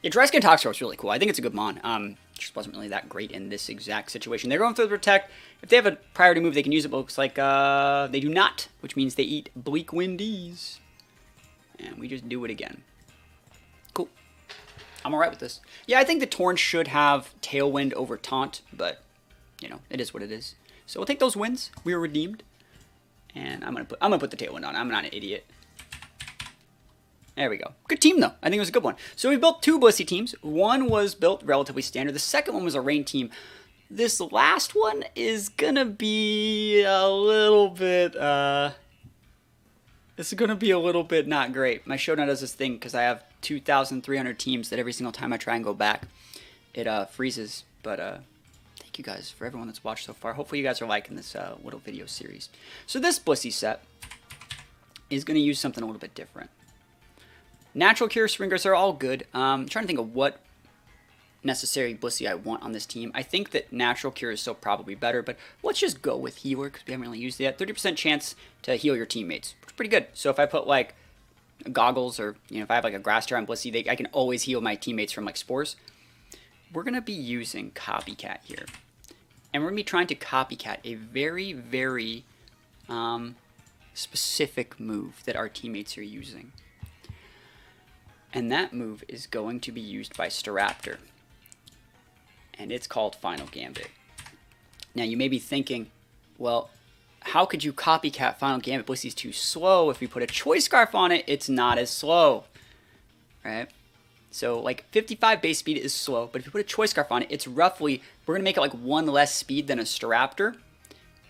Yeah, Dry Skin Toxicroak's really cool. I think it's a good mon. Just wasn't really that great in this exact situation. They're going for the Protect. If they have a priority move, they can use it, but it looks like they do not, which means they eat Bleak Windies. And we just do it again. Cool. I'm alright with this. Yeah, I think the Torn should have Tailwind over Taunt, but, you know, it is what it is. So we'll take those wins. We are redeemed. And I'm gonna put the Tailwind on. I'm not an idiot. There we go. Good team, though. I think it was a good one. So we built two Blissey teams. One was built relatively standard. The second one was a Rain team. This last one is gonna be a little bit, it's gonna be a little bit not great. My Showdown does this thing because I have 2,300 teams that every single time I try and go back, it freezes. But thank you guys for everyone that's watched so far. Hopefully you guys are liking this little video series. So this Blissey set is gonna use something a little bit different. Natural Cure Springers are all good. I'm trying to think of what necessary Blissey I want on this team. I think that Natural Cure is still probably better, but let's just go with Healer because we haven't really used it yet. 30% chance to heal your teammates, which is pretty good. So if I put like Goggles or if I have like a Grass Tear on Blissey, I can always heal my teammates from like Spores. We're going to be using Copycat here. And we're going to be trying to copycat a very, very specific move that our teammates are using. And that move is going to be used by Staraptor. And it's called Final Gambit. Now you may be thinking, well, how could you copycat Final Gambit? Blissey's too slow. If we put a Choice Scarf on it, it's not as slow. Right? So like 55 base speed is slow, but if you put a Choice Scarf on it, it's roughly, we're going to make it like 1 less speed than a Staraptor.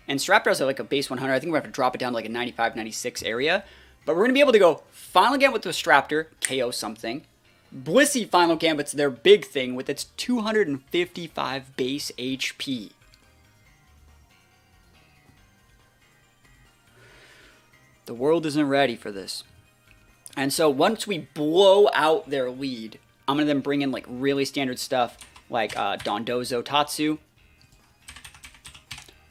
And Staraptor has like a base 100. I think we're going to have to drop it down to like a 95, 96 area. But we're going to be able to go Final Gambit with the Staraptor, KO something. Blissey Final Gambit's their big thing with its 255 base HP. The world isn't ready for this. And so once we blow out their lead, I'm going to then bring in like really standard stuff like Dondozo Tatsu.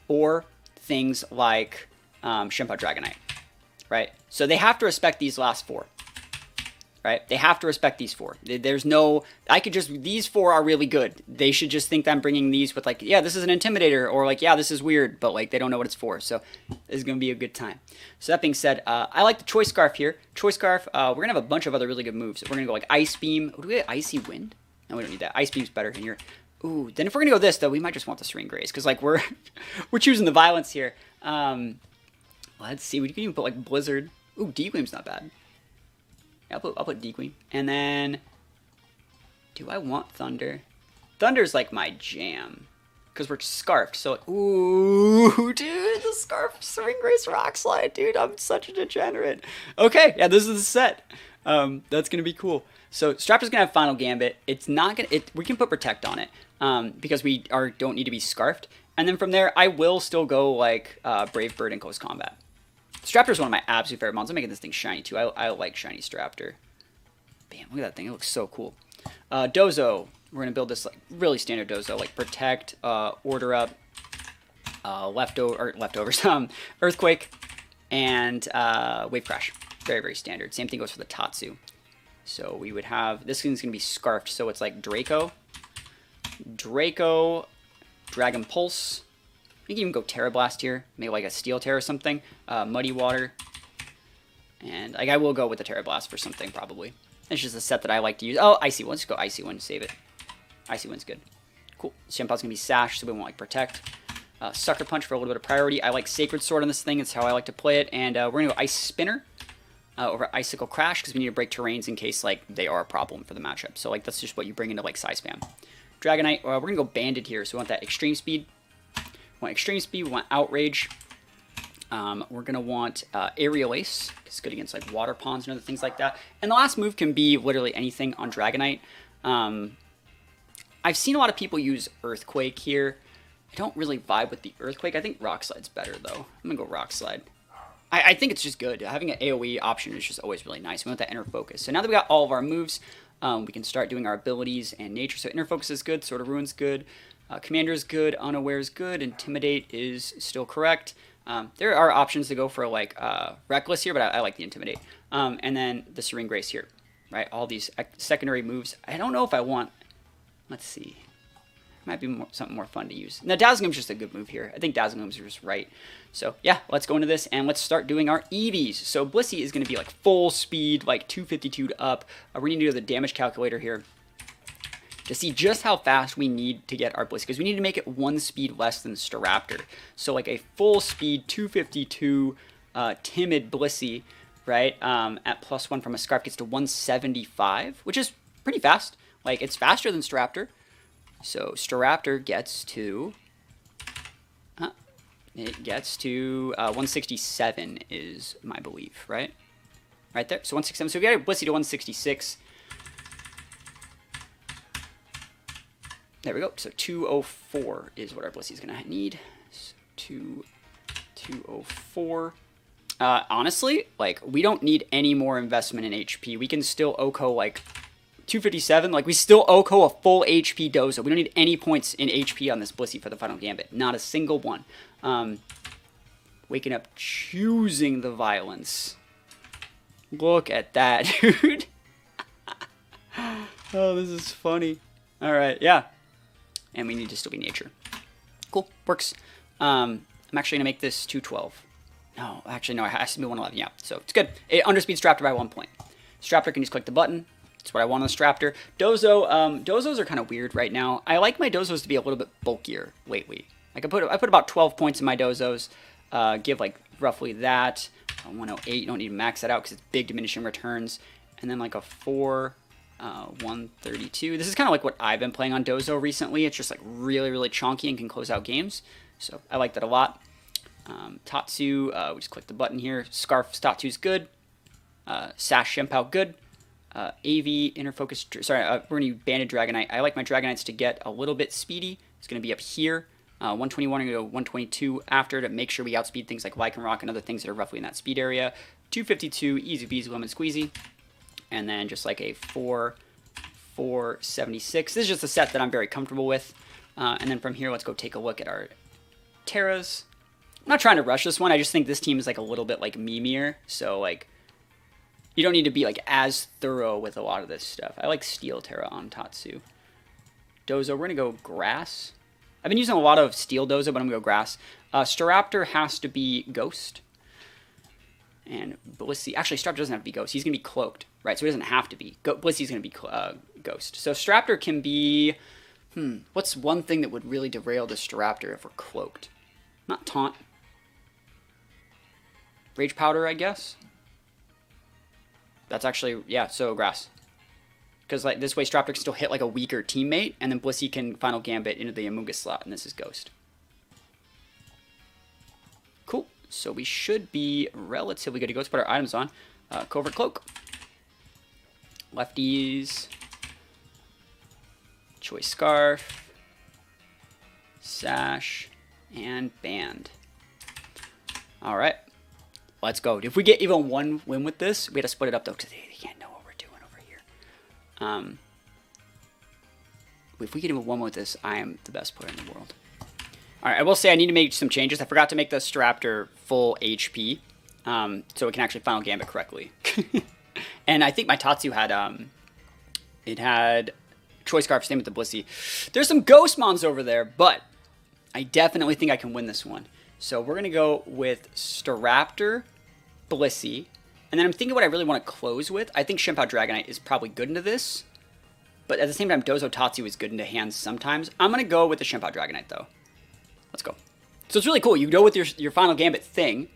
Or things like Shimpa Dragonite. Right? So they have to respect these last 4. Right? They have to respect these 4. There's no... these 4 are really good. They should just think that I'm bringing these with like, yeah, this is an Intimidator, or like, yeah, this is weird, but like, they don't know what it's for. So this is going to be a good time. So that being said, I like the Choice Scarf here. Choice Scarf, we're going to have a bunch of other really good moves. We're going to go like Ice Beam. Oh, do we have Icy Wind? No, we don't need that. Ice Beam's better here. Ooh, then if we're gonna go this though, we might just want the Serene Grace because like we're we're choosing the violence here. Let's see. We can even put like Blizzard. Ooh, Dequeem's not bad. Yeah, I'll put Dequeem. And then, do I want Thunder? Thunder's like my jam because we're scarfed. So, like, ooh, dude, the Scarf Serene Grace Rock Slide, dude. I'm such a degenerate. Okay, yeah, this is the set. That's gonna be cool. So Straptor's gonna have Final Gambit. It's not gonna. We can put Protect on it because we don't need to be scarfed. And then from there, I will still go like Brave Bird and Close Combat. Straptor's one of my absolute favorite mons. I'm making this thing shiny too. I like shiny Straptor. Bam, look at that thing. It looks so cool. Dozo. We're gonna build this like really standard Dozo, like Protect, Order Up, leftovers, Earthquake, and Wave Crash. Very, very standard. Same thing goes for the Tatsu. So we would have, this thing's going to be scarfed, so it's like Draco, Dragon Pulse. You can even go Terra Blast here, maybe like a Steel Terra or something, Muddy Water. And like I will go with the Terra Blast for something probably. It's just a set that I like to use. Oh, Icy One. Let's go Icy One, save it. Icy One's good. Cool. Shampoo's going to be Sash, so we won't like Protect. Sucker Punch for a little bit of priority. I like Sacred Sword on this thing. It's how I like to play it. And we're going to go Ice Spinner. Over Icicle Crash because we need to break terrains in case like they are a problem for the matchup. So like that's just what you bring into like Side Spam. Dragonite, we're gonna go Banded here, so we want that Extreme Speed. We want Extreme Speed. We want Outrage. We're gonna want Aerial Ace. It's good against like water ponds and other things like that. And the last move can be literally anything on Dragonite. I've seen a lot of people use Earthquake here. I don't really vibe with the Earthquake. I think Rock Slide's better though. I'm gonna go Rock Slide. I think it's just good. Having an AoE option is just always really nice. We want that Inner Focus. So now that we got all of our moves, we can start doing our abilities and nature. So Inner Focus is good. Sword of Ruin's good. Commander is good. Unaware is good. Intimidate is still correct. There are options to go for like Reckless here, but I like the Intimidate. And then the Serene Grace here, right? All these secondary moves. I don't know if I want... Let's see. Might be something more fun to use. Now, Dazzling Gleam's just a good move here. I think Dazzling Gleam's just right. So, yeah, let's go into this, and let's start doing our EVs. So, Blissey is going to be, like, full speed, like, 252 up. We need to do the damage calculator here to see just how fast we need to get our Blissey, because we need to make it 1 speed less than Staraptor. So, like, a full speed 252 timid Blissey, right, at +1 from a Scarf gets to 175, which is pretty fast. Like, it's faster than Staraptor. So Staraptor gets to, it gets to 167 is my belief, right? Right there. So 167. So we got a Blissey to 166. There we go. So 204 is what our Blissey is going to need. So 204. Honestly, like, we don't need any more investment in HP. We can still OHKO, like, 257, like we still OHKO a full HP Dozo. We don't need any points in HP on this Blissey for the Final Gambit. Not a single one. Waking up, choosing the violence. Look at that, dude. Oh, this is funny. All right, yeah. And we need to still be nature. Cool, works. I'm actually gonna make this 212. No, actually no, it has to be 111, yeah. So it's good. It underspeeds Straptor by 1 point. Straptor can just click the button. That's what I want on the Straptor. Dozo, Dozos are kind of weird right now. I like my Dozos to be a little bit bulkier lately. Like I put about 12 points in my Dozos. Give like roughly that. 108, you don't need to max that out because it's big diminishing returns. And then like a 4, 132. This is kind of like what I've been playing on Dozo recently. It's just like really, really chonky and can close out games. So I like that a lot. Tatsu, we just click the button here. Scarf Tatsu's good. Sash Shempao good. AV, Inner Focus, sorry, we're going to use Banded Dragonite. I like my Dragonites to get a little bit speedy. It's going to be up here. 121, I'm going to go 122 after to make sure we outspeed things like Lycanroc and other things that are roughly in that speed area. 252, easy peasy, lemon squeezy. And then just like a 476. This is just a set that I'm very comfortable with. And then from here, let's go take a look at our Terras. I'm not trying to rush this one. I just think this team is like a little bit like memeier. So like, you don't need to be like as thorough with a lot of this stuff. I like Steel Terra on Tatsu. Dozo, we're gonna go Grass. I've been using a lot of Steel Dozo, but I'm gonna go Grass. Staraptor has to be Ghost. And Blissey, actually Staraptor doesn't have to be Ghost. He's gonna be Cloaked, right? So he doesn't have to be. Blissey's gonna be Ghost. So Staraptor can be, What's one thing that would really derail this Staraptor if we're cloaked? Not taunt. Rage Powder, I guess. That's actually, yeah, so grass. Because like this way Staraptor can still hit like a weaker teammate, and then Blissey can final Gambit into the Amoonguss slot, and this is Ghost. Cool. So we should be relatively good to go. Let's put our items on. Covert Cloak. Lefties. Choice Scarf. Sash. And Band. Alright. Let's go. If we get even one win with this, we have to split it up though, because they can't know what we're doing over here. If we get even one with this, I am the best player in the world. Alright, I will say I need to make some changes. I forgot to make the Staraptor full HP, so it can actually final Gambit correctly. And I think my Tatsu had, it had Choice Scarf, same with the Blissey. There's some Ghost Mons over there, but I definitely think I can win this one. So we're going to go with Staraptor, Blissey, and then I'm thinking what I really want to close with. I think Shenpao Dragonite is probably good into this, but at the same time, Dozo Tatsu is good into hands sometimes. I'm going to go with the Shenpao Dragonite, though. Let's go. So it's really cool. You go with your final Gambit thing.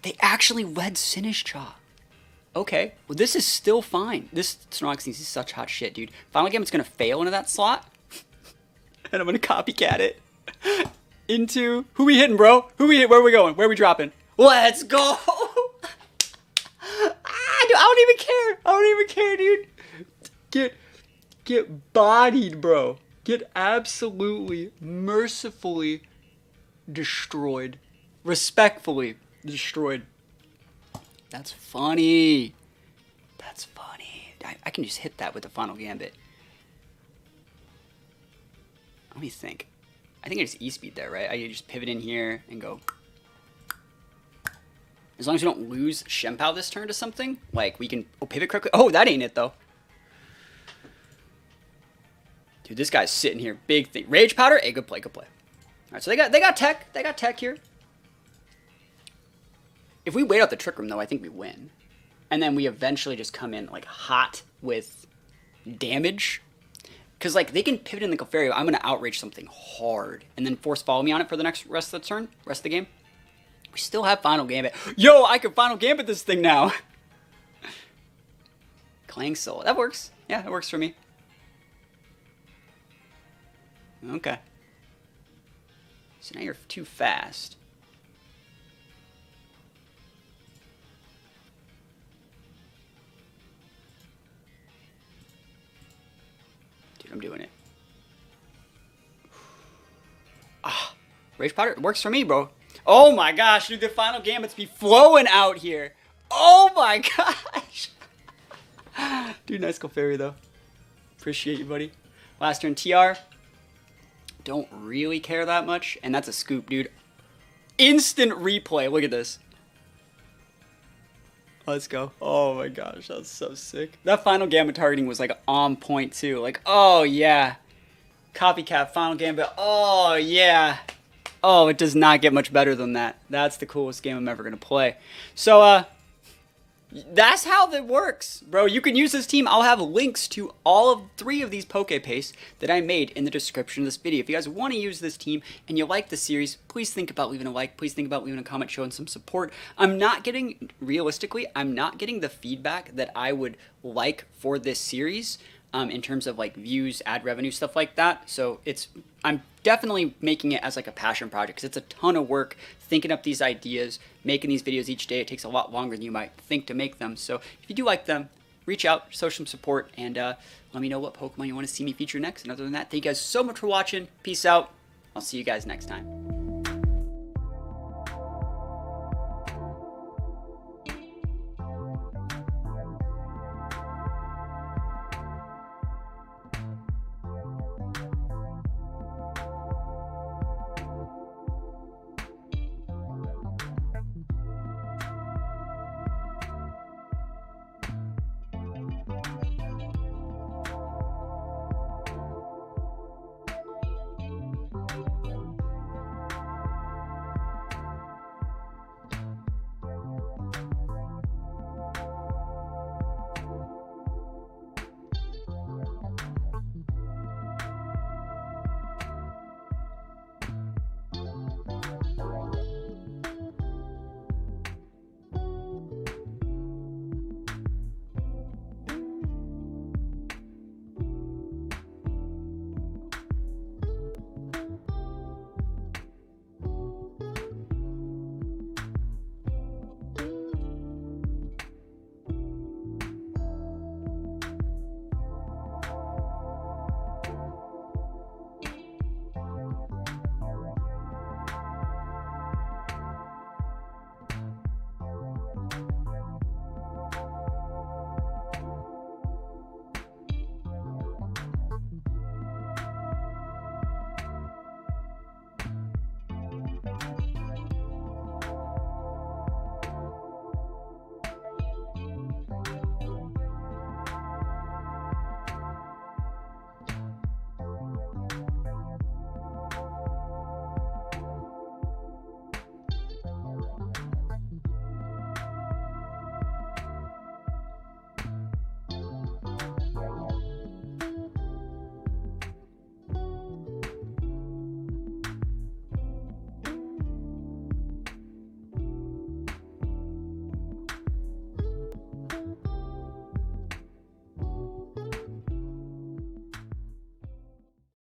They actually led Sinistcha. Okay. Well, this is still fine. This Snorlax is such hot shit, dude. Final Gambit's going to fail into that slot. And I'm going to copycat it. Into... Who we hitting, bro? Who we hit? Where are we going? Where are we dropping? Let's go! Dude, I don't even care. I don't even care, dude. Get bodied, bro. Get absolutely, mercifully destroyed. Respectfully destroyed. That's funny. That's funny. I can just hit that with the final Gambit. Let me think. I think I just E-speed there, right? I just pivot in here and go. As long as we don't lose Shenpao this turn to something, like we can pivot quickly. Oh, that ain't it though. Dude, this guy's sitting here. Big thing. Rage Powder. Hey, good play, good play. All right, so they got tech. They got tech here. If we wait out the Trick Room though, I think we win. And then we eventually just come in like hot with damage. Because, like, they can pivot in the Clefairy. I'm going to outrage something hard. And then force follow me on it for the rest of the turn. Rest of the game. We still have Final Gambit. Yo, I can Final Gambit this thing now. Clang Soul. That works. Yeah, that works for me. Okay. So now you're too fast. I'm doing it. Ah, Rage Powder works for me, bro. Oh my gosh, dude, the final Gambits be flowing out here. Oh my gosh. Dude, nice Clefairy, though. Appreciate you, buddy. Last turn, TR. Don't really care that much. And that's a scoop, dude. Instant replay. Look at this. Let's go. Oh my gosh, that's so sick. That final Gambit targeting was like on point too. Like, oh yeah. Copycat final Gambit. Oh yeah. Oh, it does not get much better than that. That's the coolest game I'm ever going to play. So, that's how that works, bro. You can use this team. I'll have links to all of 3 of these Poke-Pastes that I made in the description of this video. If you guys want to use this team and you like the series, please think about leaving a like. Please think about leaving a comment showing some support. Realistically, I'm not getting the feedback that I would like for this series in terms of like views, ad revenue, stuff like that. So I'm definitely making it as like a passion project because it's a ton of work thinking up these ideas, making these videos each day. It takes a lot longer than you might think to make them. So if you do like them, reach out, show some support, and let me know what Pokemon you want to see me feature next. And other than that, thank you guys so much for watching. Peace out. I'll see you guys next time.